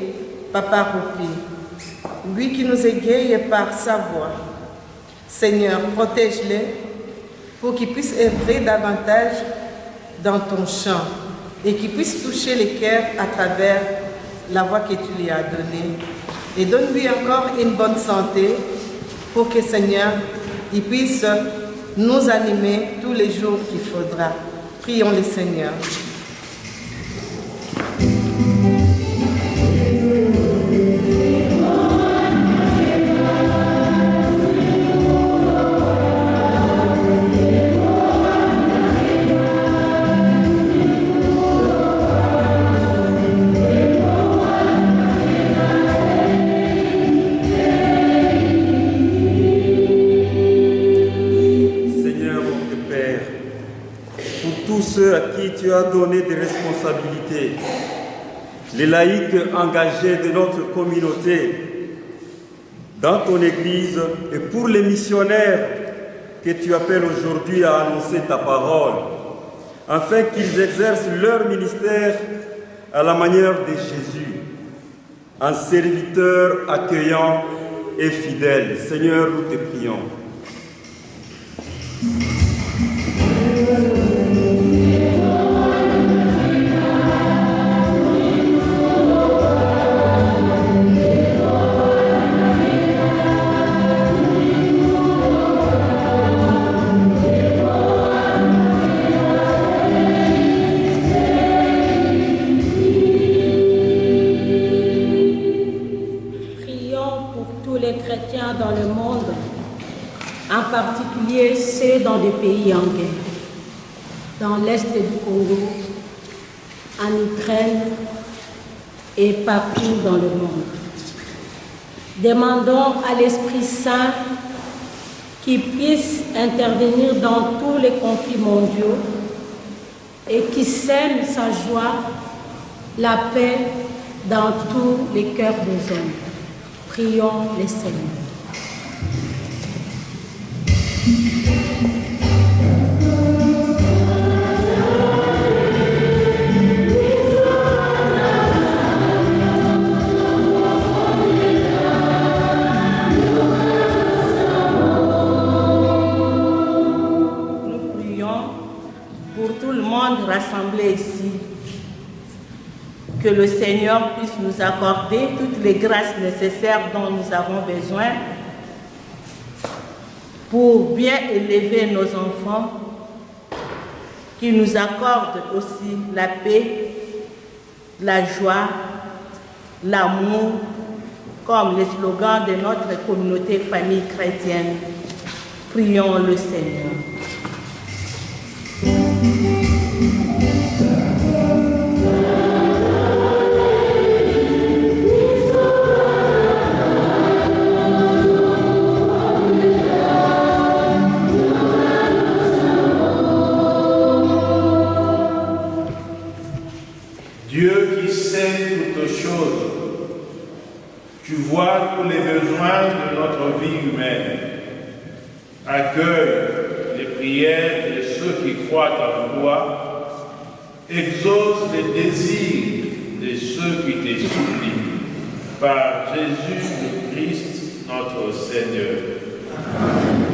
Papa Roupi, lui qui nous égaye par sa voix. Seigneur, protège-les pour qu'ils puissent œuvrer davantage dans ton chant. et qu'il puisse toucher les cœurs à travers la voix que tu lui as donnée. Et donne-lui encore une bonne santé pour que, Seigneur, il puisse nous animer tous les jours qu'il faudra. Prions le Seigneur.
Ceux à qui tu as donné des responsabilités, les laïcs engagés de notre communauté dans ton Église et pour les missionnaires que tu appelles aujourd'hui à annoncer ta parole, afin qu'ils exercent leur ministère à la manière de Jésus, un serviteur accueillant et fidèle. Seigneur, nous te prions.
Dans le monde, en particulier ceux dans des pays en guerre, dans l'est du Congo, en Ukraine et partout dans le monde. Demandons à l'Esprit Saint qu'il puisse intervenir dans tous les conflits mondiaux et qui sème sa joie, la paix dans tous les cœurs des hommes. Prions le Seigneur.
Rassemblés ici, que le Seigneur puisse nous accorder toutes les grâces nécessaires dont nous avons besoin pour bien élever nos enfants, qu'il nous accorde aussi la paix, la joie, l'amour, comme les slogans de notre communauté famille chrétienne. Prions le Seigneur.
Dieu qui sait toutes choses, tu vois tous les besoins de notre vie humaine. Accueille les prières de ceux qui croient en toi, exauce les désirs de ceux qui te supplient. Par Jésus le Christ, notre Seigneur. Amen.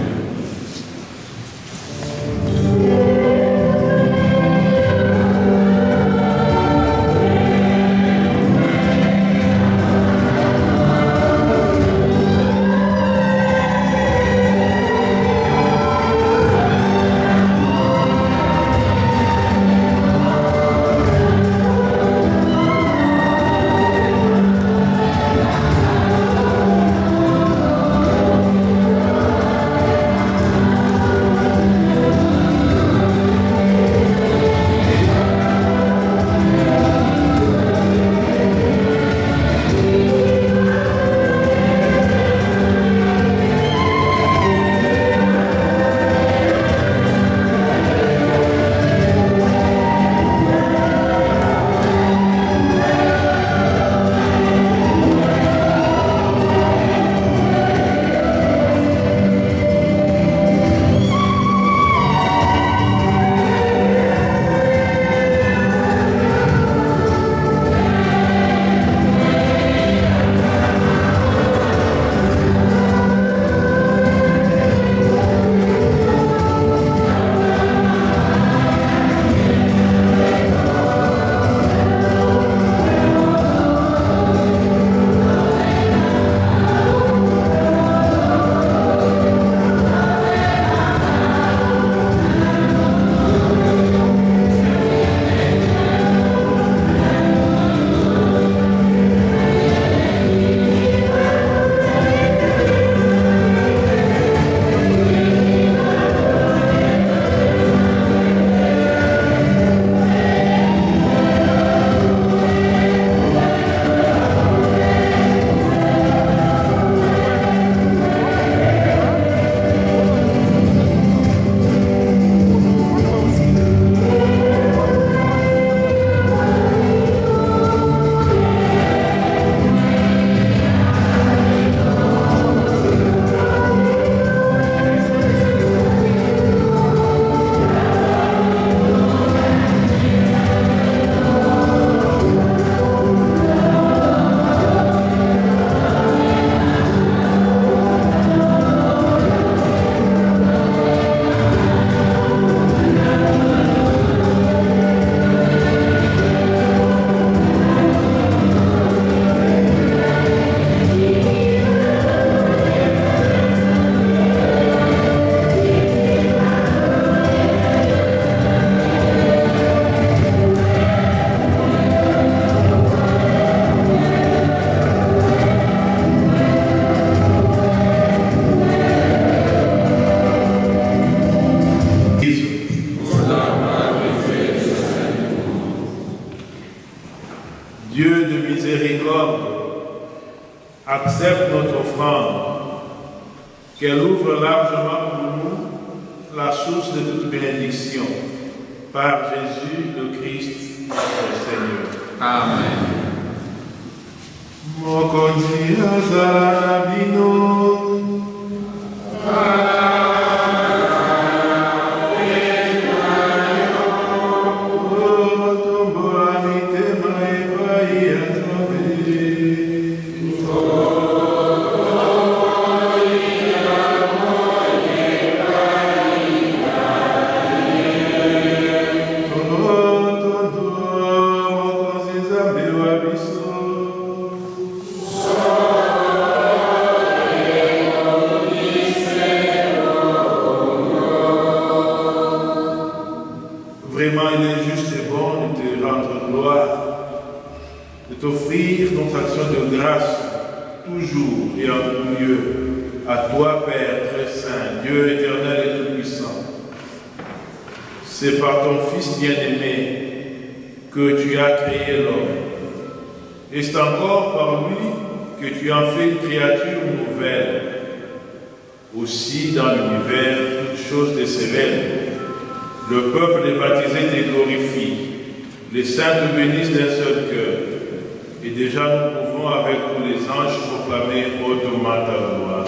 Dieu de miséricorde, accepte notre offrande, qu'elle ouvre largement pour nous la source de toute bénédiction. Par Jésus le Christ, notre Seigneur.
Amen.
Mokonzi azala na bino. Vraiment, il est juste et bon de te rendre gloire, de t'offrir notre action de grâce, toujours et en tout lieu, à toi, Père très saint, Dieu éternel et tout-puissant. C'est par ton Fils bien-aimé que tu as créé l'homme. Et c'est encore par lui que tu en fais une créature nouvelle. Aussi, dans l'univers, toutes choses te s'éveillent. Le peuple des baptisés te glorifie. Les saints te bénissent d'un seul cœur. Et déjà nous pouvons avec tous les anges proclamer hautement ta gloire.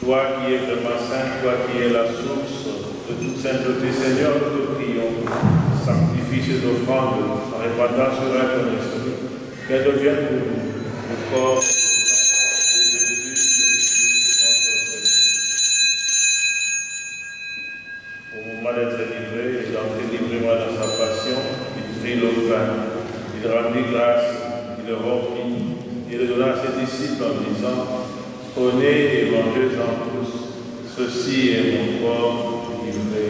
Toi qui es vraiment saint, toi qui es la source de toute sainteté, Seigneur, nous te prions, sanctifie ces offrandes en répandant sur elle ton esprit, qu'elle devienne pour nous le corps et le sang de Jésus, notre Seigneur. Au moment d'être livré et d'entrer librement dans sa passion, il prit le pain, il rendit grâce, il le rompit et le donna à ses disciples en disant: prenez et mangez-en tous, ceci est mon corps livré.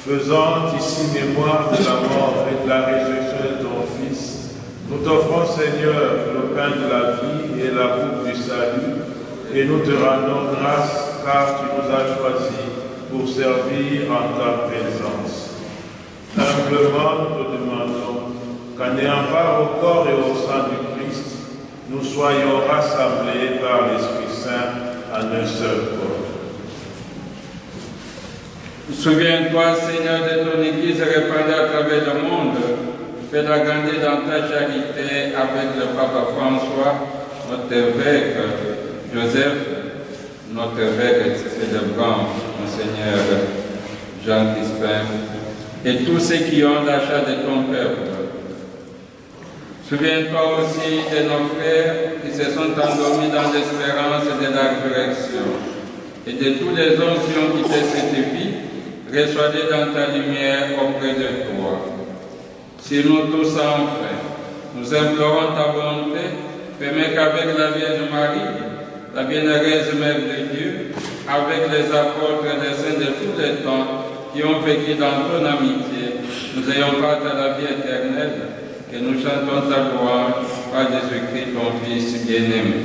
Faisant ici mémoire de la mort et de la résurrection de ton Fils, nous t'offrons, Seigneur, le pain de la vie et la coupe du salut, et nous te rendons grâce car tu nous as choisis pour servir en ta présence. Humblement, nous te demandons qu'en ayant part au corps et au sang du Christ, nous soyons rassemblés par l'Esprit Saint en un seul corps.
Souviens-toi, Seigneur, de ton Église répandue à travers le monde. Fais-la grandir dans ta charité avec le Papa François, notre évêque Joseph, notre évêque célébrant, Monseigneur Jean Crispin, et tous ceux qui ont l'achat de ton peuple. Souviens-toi aussi de nos frères qui se sont endormis dans l'espérance de la résurrection, et de tous les hommes qui ont quitté cette vie. Reçois-les dans ta lumière auprès de toi. Si nous tous enfin, nous implorons ta volonté, permets qu'avec la Vierge Marie, la bienheureuse Mère de Dieu, avec les apôtres et les saints de tous les temps qui ont vécu dans ton amitié, nous ayons part à la vie éternelle, que nous chantons ta louange par Jésus-Christ, ton Fils bien-aimé.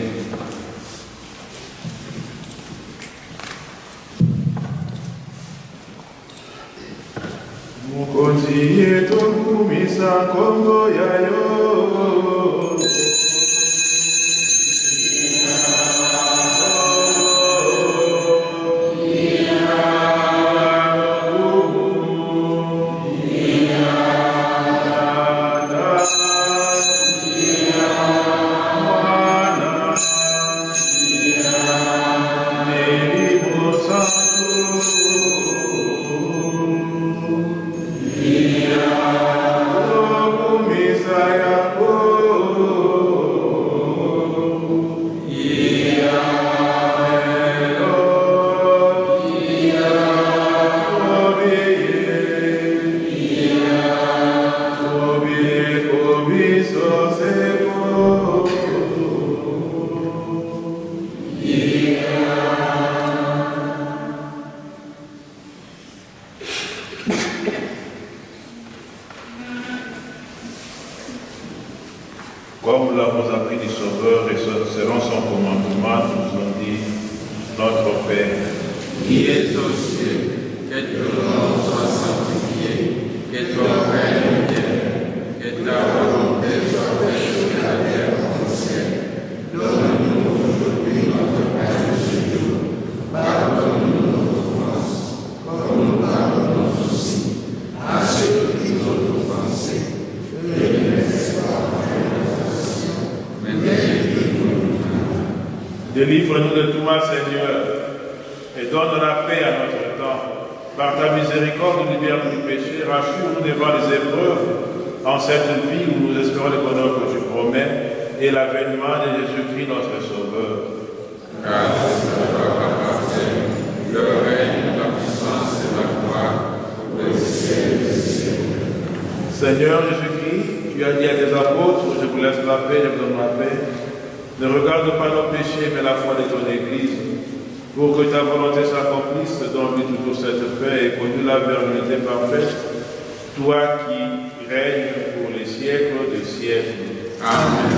Mukozi yetu kumisa Kongo yayo. Santo notre Père,
qui es aux cieux, que ton nom soit sanctifié, que ton règne vienne, que ta volonté soit faite sur la terre comme au ciel. Donne-nous aujourd'hui notre pain de ce jour. Pardonne-nous nos offenses, comme nous pardonnons aussi à ceux qui nous ont offensés. Et ne laisse pas entrer en tentation, mais délivre-nous du mal.
Délivre-nous de tout mal, Seigneur, et donne la paix à notre temps. Par ta miséricorde, libère-nous du péché, rassure-nous devant les épreuves, en cette vie où nous espérons le bonheur que tu promets, et l'avènement de Jésus-Christ, notre Sauveur.
Car c'est toi appartient le règne, la puissance et la gloire pour les siècles des siècles.
Seigneur Jésus-Christ, tu as dit à tes apôtres, je vous laisse la paix, je vous donne la paix. Ne regarde pas nos péchés, mais la foi de ton Église, pour que ta volonté s'accomplisse, donne-lui toujours cette paix et conduis-la vers l'unité parfaite, toi qui règnes pour les siècles des siècles.
Amen.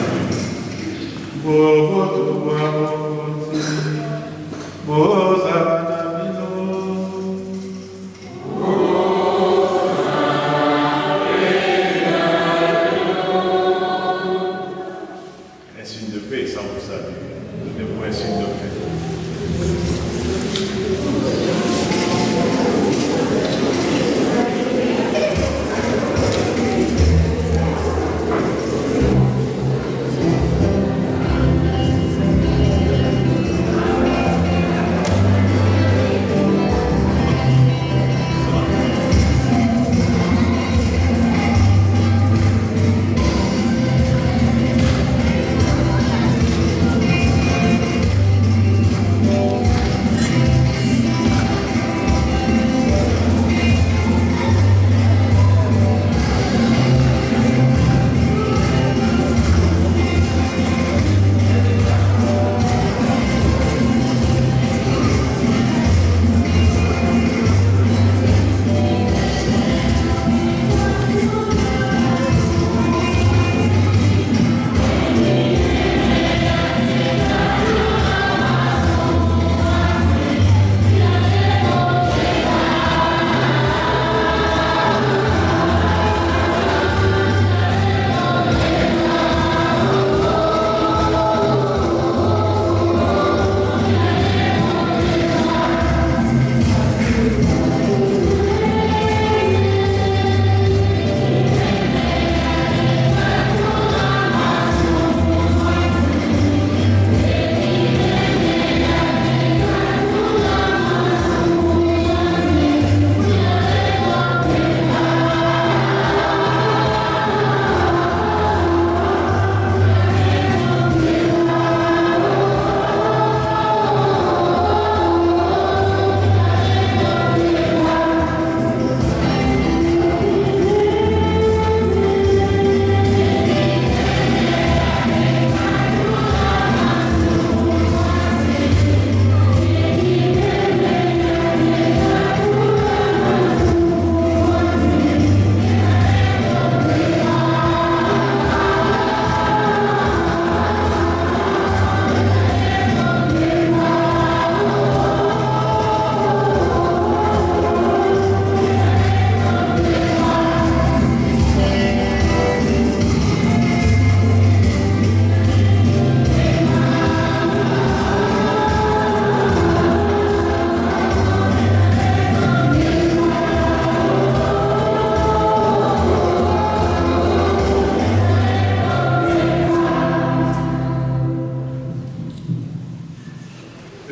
Un signe de paix sans vous saluer. Donnez-moi un signe de paix.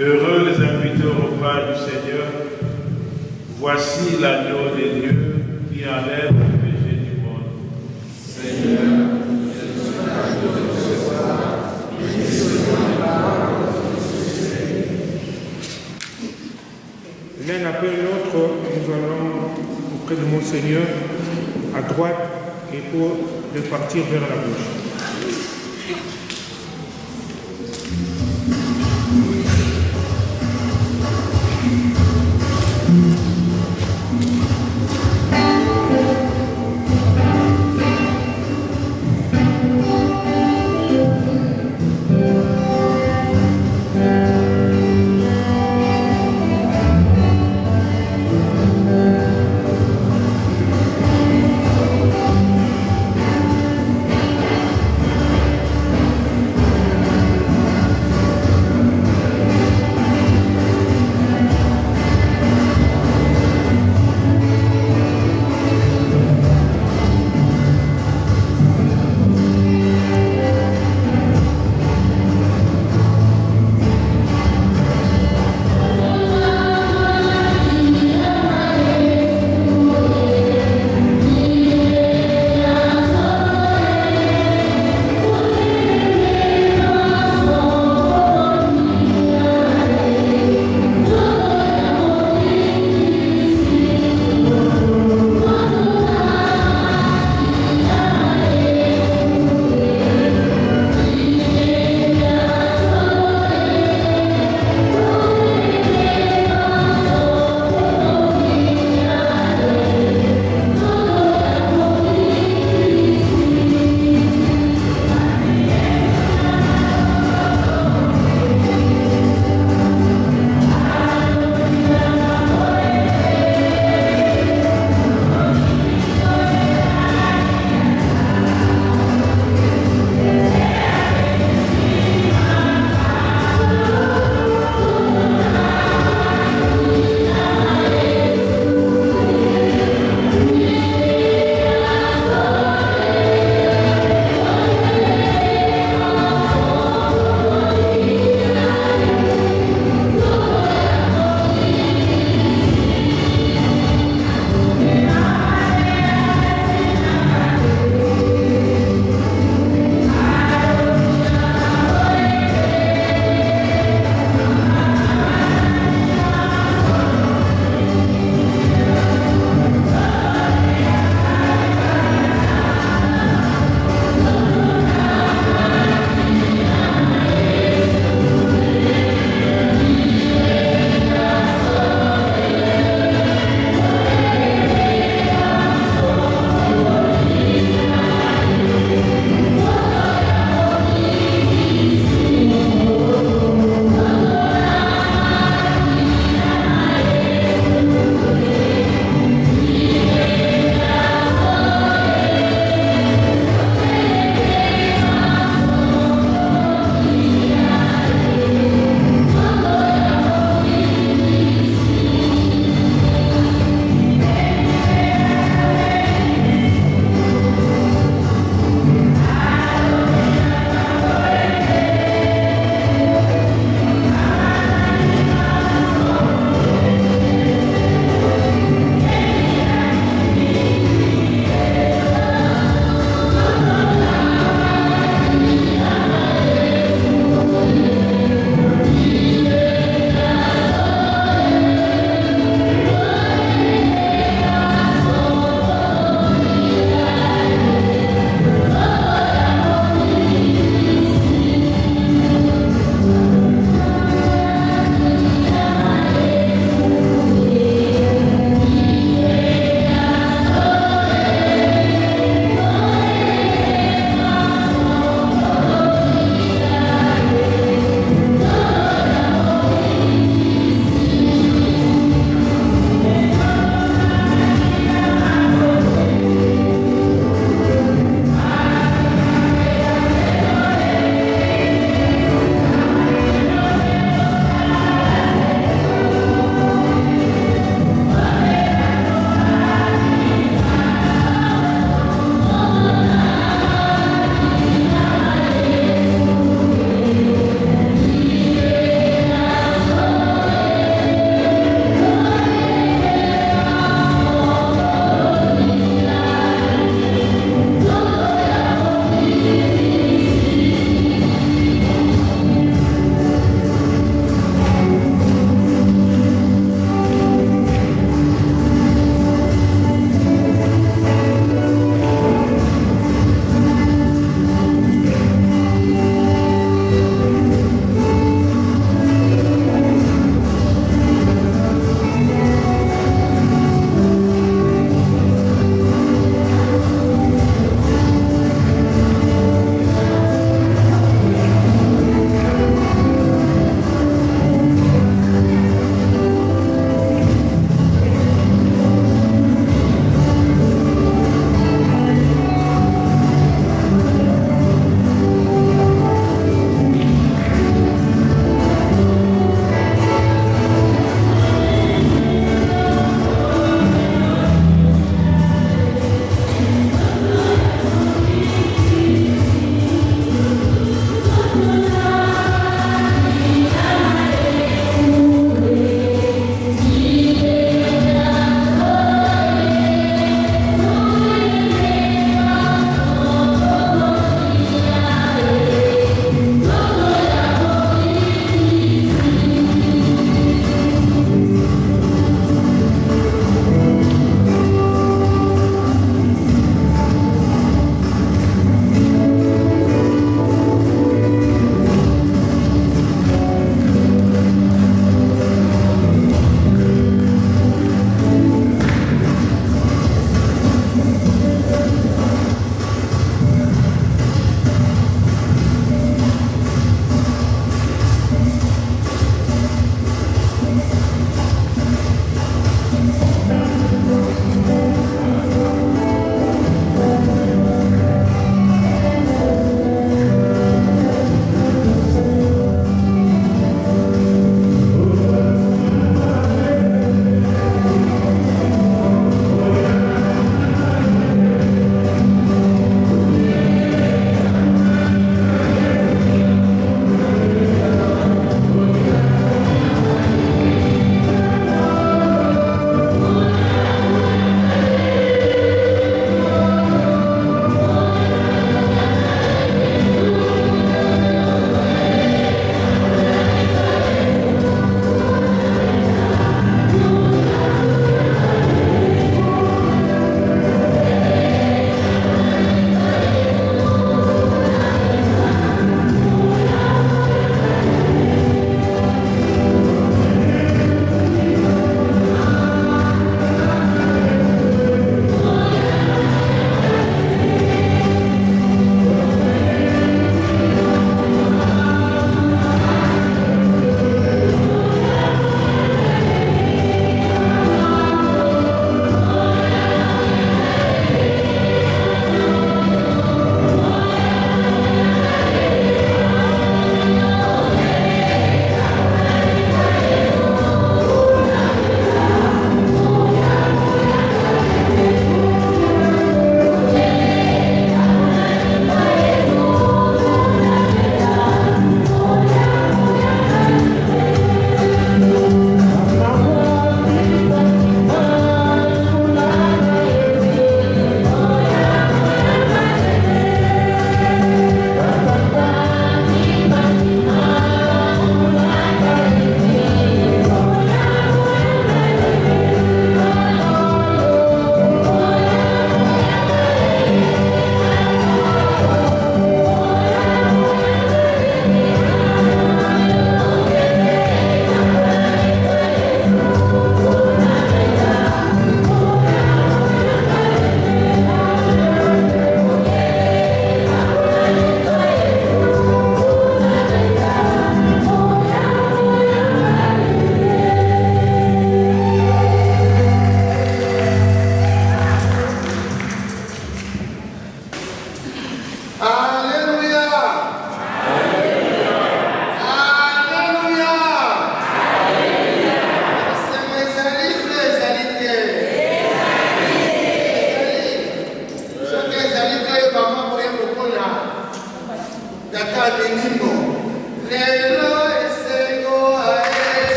Heureux les invités au repas du Seigneur. Voici l'agneau de Dieu qui enlève le péché du monde.
Seigneur, je suis l'agneau de ce soir, béni soit la parole de
L'un après l'autre, nous allons auprès de Monseigneur à droite et pour repartir vers la gauche.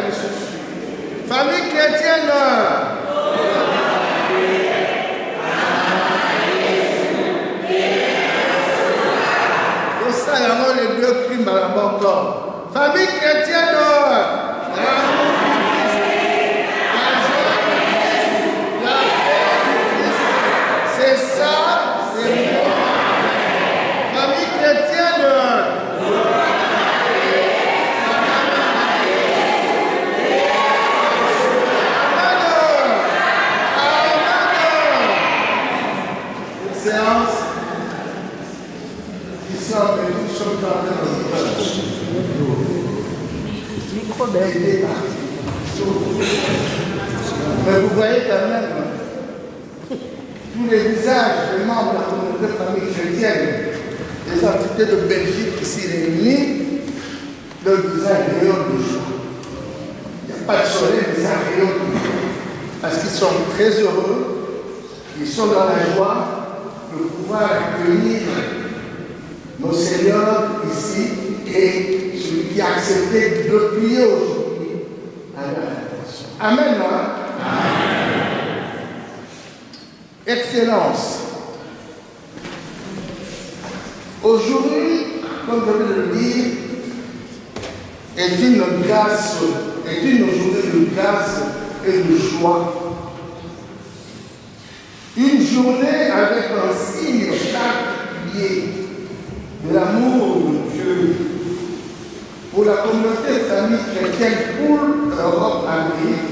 elle se suit. Famille chrétienne. Et ça, il y a les deux crimes à la mort. Famille chrétienne. C'est ça, c'est moi. Famille chrétienne. Séance qui sort de nous sommes dans le micro d'aider. Mais vous voyez quand même tous les visages des membres de la communauté de famille chrétienne, des entités de Belgique ici réunies, leur visage rayonne de joie. Il n'y a pas de soleil, mais ça rayonne de joie. Parce qu'ils sont très heureux, ils sont dans la joie de pouvoir accueillir nos seigneurs ici et celui qui a accepté de prier aujourd'hui à leur intention. Amen. Amen. Excellence. Aujourd'hui, comme je viens de le dire, est une journée de grâce et de joie. Une journée avec un signe particulier de l'amour de Dieu pour la communauté de famille chrétienne, pour l'Europe, Amérique,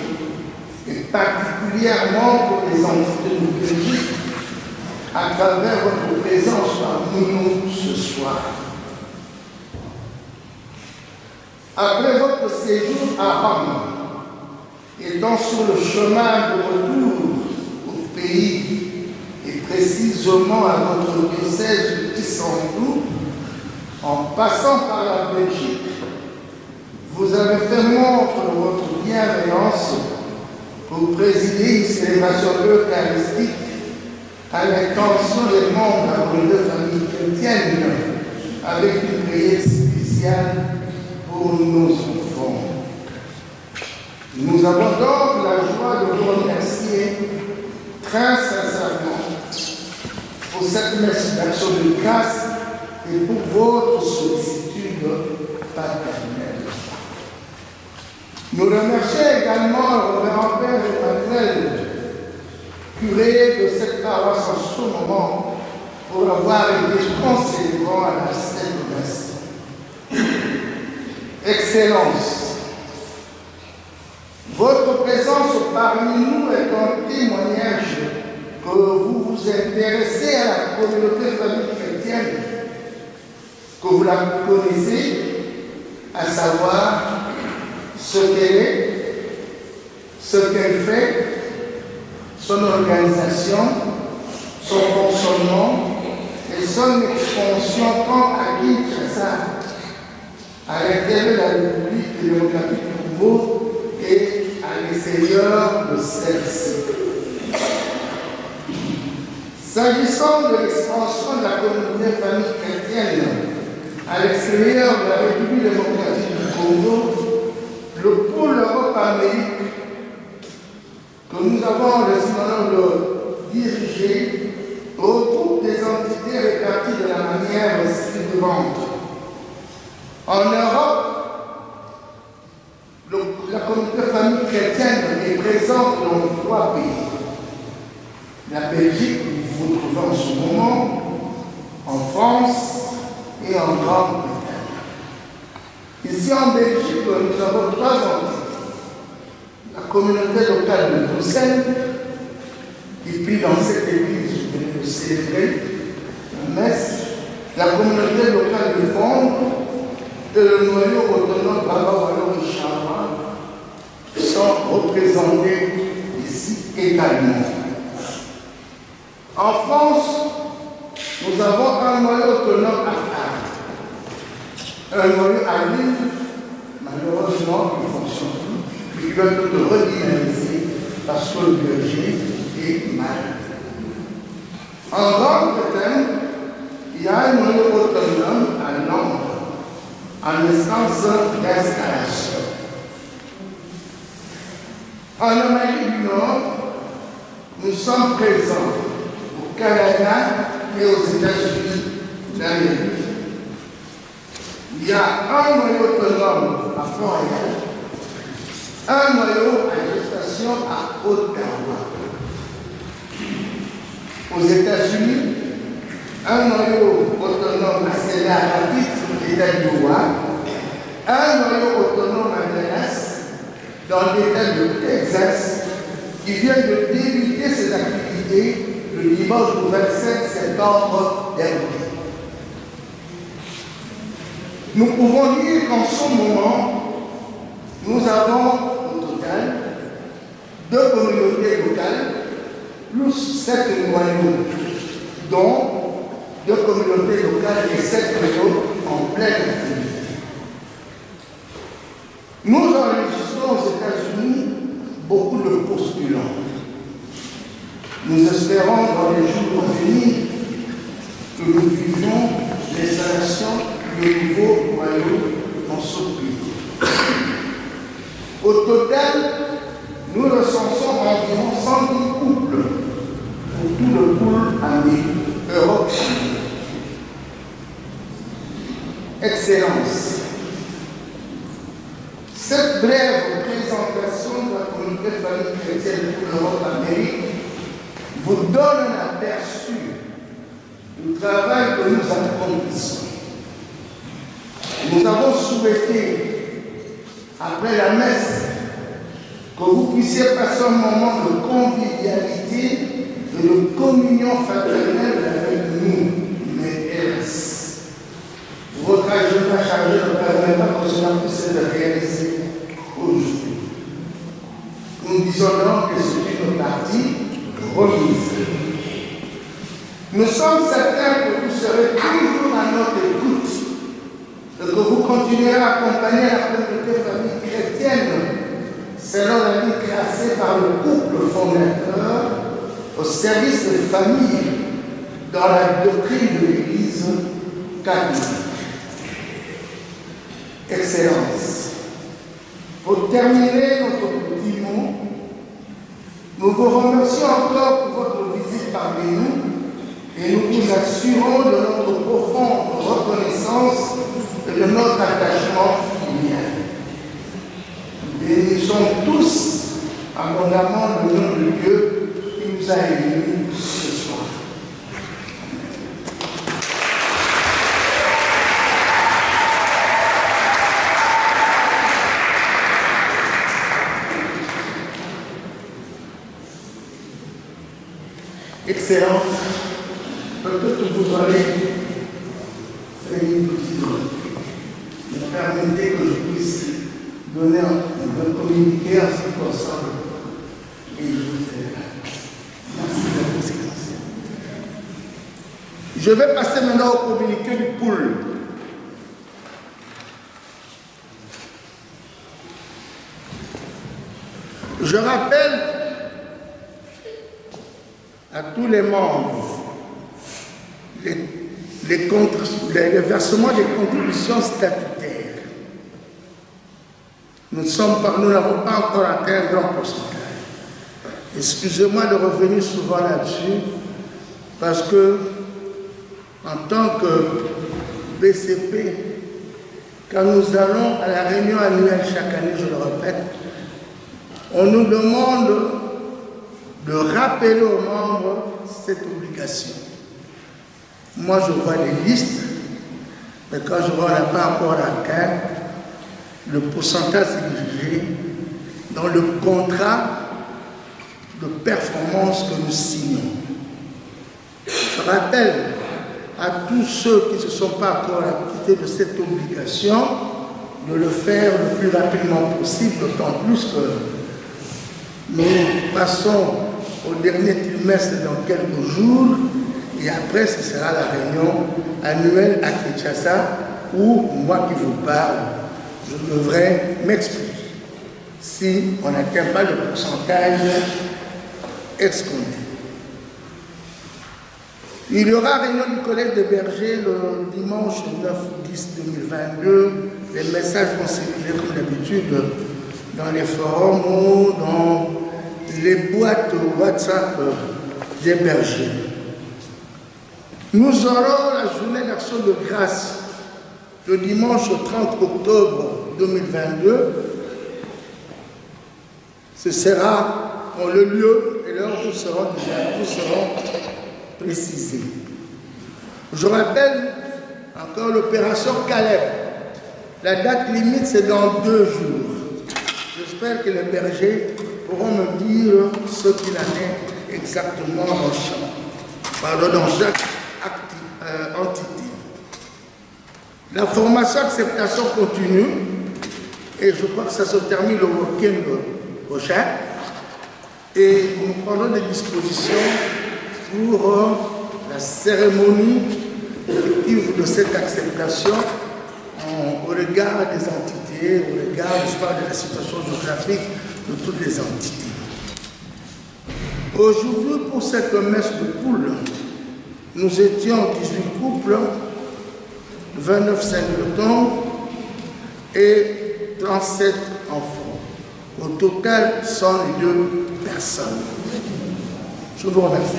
et particulièrement pour les entités de Belgique, à travers votre présence parmi nous ce soir. Après votre séjour à Rome, étant sur le chemin de retour au pays, et précisément à votre diocèse d'Istanbul, en passant par la Belgique, vous avez fait montre de votre bienveillance pour présider une célébration eucharistique à l'intention des membres de la communauté famille chrétienne, avec une prière spéciale pour nos enfants. Nous avons donc la joie de vous remercier très sincèrement pour cette messe d'action de grâce et pour votre sollicitude paternelle. Nous remercions également le révérend Père Emmanuel, curé de cette paroisse en ce moment, pour avoir été concélébrant à la Sainte Messe. Excellence, votre présence parmi nous est un témoignage que vous vous intéressez à la communauté famille chrétienne, que vous la connaissez, à savoir ce qu'elle est, ce qu'elle fait, son organisation, son fonctionnement et son expansion tant à Kinshasa, à l'intérieur de la République démocratique du Congo et à l'extérieur de celle-ci. S'agissant de l'expansion de la communauté famille chrétienne à l'extérieur de la République démocratique du Congo, le pôle Europe-Amérique que nous avons le honneur de diriger regroupe des entités réparties de la manière suivante. En Europe, la communauté famille chrétienne est présente dans 3 pays. La Belgique, où vous vous trouvez en ce moment, en France et en Grande-Bretagne. Ici en Belgique, nous avons 3 entités. La communauté locale de Bruxelles, qui prie dans cette église, je vais le célébrer, la messe, la communauté locale de Fondre et le noyau autonome Baba-Walo-Richard sont représentés ici également. En France, nous avons un noyau autonome à Arles, un noyau à Lille, malheureusement, qui ne fonctionne plus, et qui doit être redynamisé parce que le berger est malade. En Grande-Bretagne, il y a un noyau autonome à Londres, en instance d'installation. En Amérique du Nord, nous sommes présents au Canada et aux États-Unis d'Amérique. Il y a un noyau autonome à Montréal, un noyau à gestation à Ottawa. Aux États-Unis, un noyau autonome à Cedar Rapids, l'État d'Iowa, un noyau autonome à Dallas, dans l'État de Texas, qui vient de débuter ses activités le dimanche du 27 septembre dernier. Nous pouvons dire qu'en ce moment, nous avons au total 2 communautés locales, plus 7 noyaux, dont 2 communautés locales et 7 noyaux en pleine activité. Nous enregistrons aux États-Unis beaucoup de postulants. Nous espérons dans les jours à venir que nous vivions l'installation de nouveaux noyaux dans ce pays. Au total, nous recensons environ 110 couples pour tout le pool ami Europe. Excellence. Cette brève présentation de la communauté de famille chrétienne pour l'Europe-Amérique vous donne un aperçu du travail que nous accomplissons. Nous avons souhaité, après la messe, que vous puissiez passer un moment de convivialité et de communion fraternelle avec nous, les RS. Votre agenda chargé ne permet pas que cela puisse être réalisé aujourd'hui. Nous disons donc que c'est une partie remise. Nous sommes certains que vous serez toujours à notre écoute et que vous continuerez à accompagner la communauté famille chrétienne selon la ligne tracée par le couple fondateur au service des familles dans la doctrine de l'Église catholique. Excellence. Pour terminer notre petit mot, nous vous remercions encore pour votre visite parmi nous et nous vous assurons de notre profonde reconnaissance et de notre attachement filial. Bénissons tous abondamment le nom de Dieu qui nous a élus ce soir. Excellence, peut-être vous allez faire une petite note. Me permettez que je puisse donner un communiqué à ce qui concerne et je vous fais. Merci de votre silence. Je vais passer maintenant au communiqué du pool. Je rappelle à tous les membres les versements des contributions statutaires. Nous n'avons pas encore atteint un grand pourcentage. Excusez-moi de revenir souvent là-dessus, parce que, en tant que BCP, quand nous allons à la réunion annuelle chaque année, je le répète, on nous demande de rappeler aux membres cette obligation. Moi, je vois les listes, mais quand je vois qu'on n'a pas encore atteint le pourcentage exigé dans le contrat de performance que nous signons. Je rappelle à tous ceux qui ne se sont pas encore acquittés de cette obligation de le faire le plus rapidement possible, d'autant plus que nous passons au dernier trimestre dans quelques jours, et après ce sera la réunion annuelle à Kinshasa où moi qui vous parle, je devrais m'expliquer si on n'atteint pas le pourcentage escompté. Il y aura réunion du collège de Berger le dimanche 9-10-2022. Les messages vont circuler comme d'habitude, dans les forums ou dans les boîtes WhatsApp des bergers. Nous aurons la journée d'action de grâce le dimanche 30 octobre 2022. Ce sera dans le lieu et l'heure où seront précisés. Je rappelle encore l'opération Caleb. La date limite, c'est dans 2 jours. J'espère que les bergers pourront me dire ce qu'il en est exactement dans chaque entité. La formation acceptation continue et je crois que ça se termine le week-end prochain et nous prenons des dispositions pour la cérémonie effective de cette acceptation au regard des entités, au regard de la situation géographique de toutes les entités. Aujourd'hui, pour cette messe de poule, nous étions 18 couples, 29 singletons et 37 enfants. Au total, 102 personnes. Je vous remercie.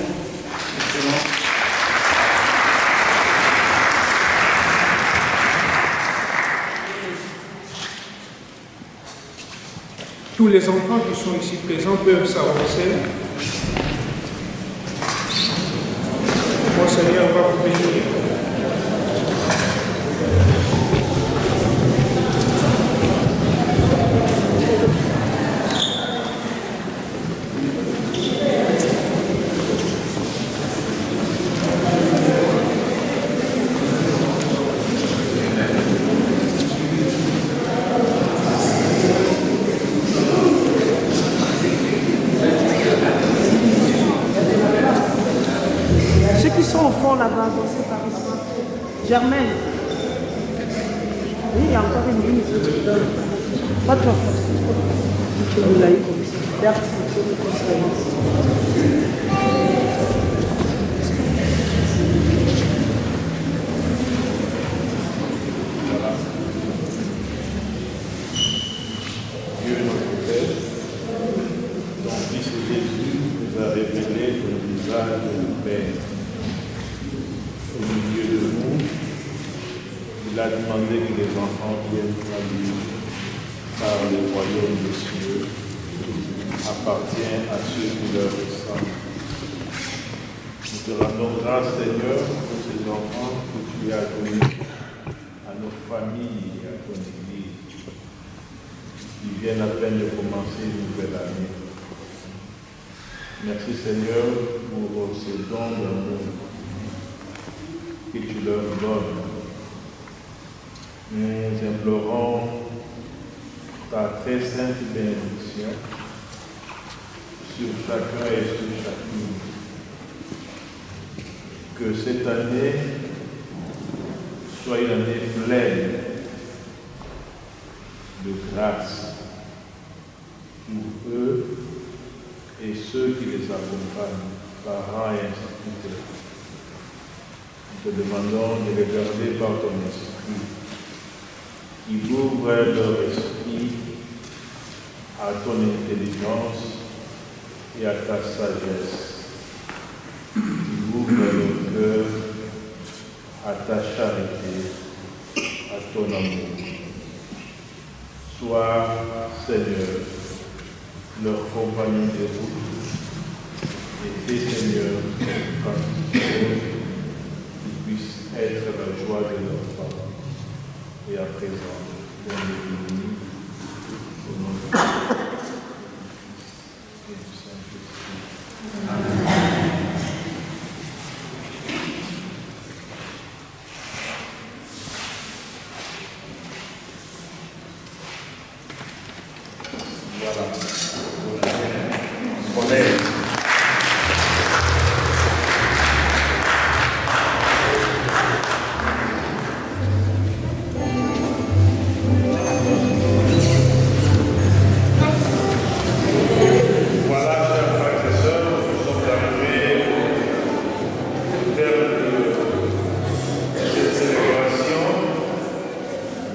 Tous les enfants qui sont ici présents peuvent s'avancer. Mon Seigneur va vous bénir.
Germaine. Oui, il y a encore une minute. Pas trop.
Dieu notre Père, ton Fils Jésus nous a révélé ton visage de Père. Au milieu de nous, il a demandé que les enfants viennent à lui, car le royaume des cieux appartient à ceux qui leur ressemblent. Nous te rendons grâce, Seigneur, pour ces enfants que tu as donnés à nos familles et à ton Église, qui viennent à peine de commencer une nouvelle année. Merci, Seigneur, pour ce don d'amour que tu leur donnes. Nous implorons ta très sainte bénédiction sur chacun et sur chacune. Que cette année soit une année pleine de grâce pour eux et ceux qui les accompagnent, parents et instituteurs. Nous te demandons de les garder par ton esprit, qui ouvre leur esprit à ton intelligence et à ta sagesse, qui ouvre leur cœur à ta charité, à ton amour. Sois, Seigneur, leur compagnon de route, et fais, Seigneur, quand tu puisse être la joie de leurs parents. Et à présent, dans le béni, au nom de Dieu et du Saint-Esprit. Amen.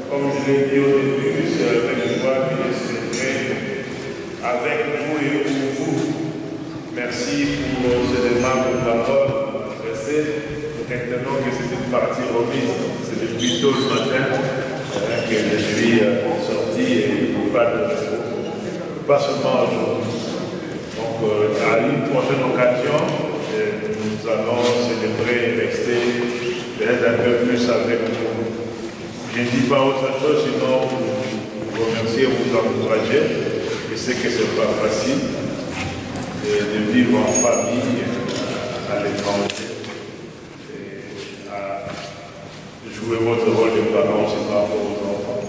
Comme je l'ai dit au début, c'est avec joie que je célébrerai avec vous et pour vous. Merci pour ces aimables paroles adressées. Maintenant que c'est une partie remise, c'est depuis tôt le matin que je suis sorti et pas seulement aujourd'hui. Donc à une prochaine occasion, nous allons célébrer et rester peut-être un peu plus avec vous. Je ne dis pas autre chose sinon vous remercier, vous encourager. Je sais que ce n'est pas facile de vivre en famille à l'étranger. Jouer votre rôle de parents aussi par rapport aux enfants,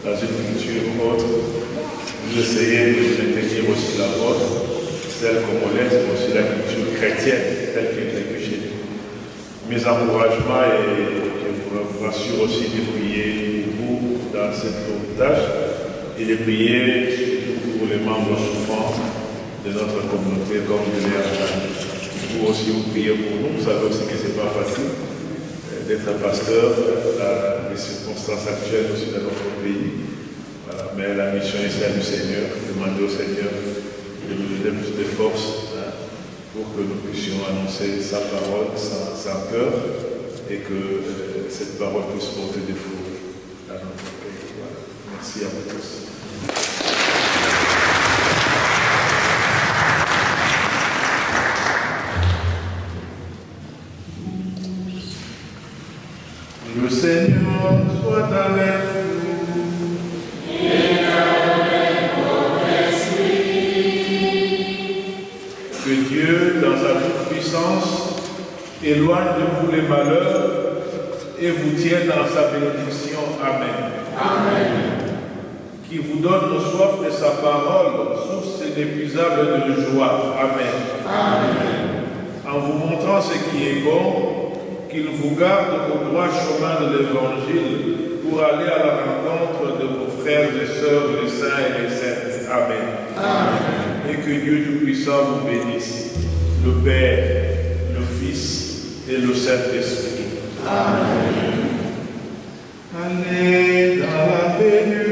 dans une culture autre. Vous essayez de maintenir aussi la vôtre, celle congolaise, mais aussi la culture chrétienne, telle qu'elle est vécue chez nous. Mes encouragements et je vous rassure aussi de prier pour vous dans cette longue tâche et de prier surtout pour les membres souffrants de notre communauté, comme je l'ai entendu. Vous aussi, vous priez pour nous, vous savez aussi que ce n'est pas facile d'être un pasteur, les circonstances actuelles aussi dans notre pays. Voilà. Mais la mission est celle du Seigneur. Demandez au Seigneur de nous donner plus de force pour que nous puissions annoncer sa parole sans peur et que cette parole puisse porter des fruits à notre pays. Voilà. Merci à vous tous. Le Seigneur soit avec vous. Et avec votre esprit. Que Dieu, dans sa toute-puissance, éloigne de vous les malheurs et vous tienne dans sa bénédiction. Amen. Amen. Qui vous donne le soif de sa parole, source inépuisable de joie. Amen. Amen. En vous montrant ce qui est bon, qu'il vous garde au droit chemin de l'Évangile pour aller à la rencontre de vos frères et sœurs, les saints et les saintes. Amen. Amen. Et que Dieu Tout-Puissant vous bénisse, le Père, le Fils et le Saint-Esprit. Amen. Allez dans la paix.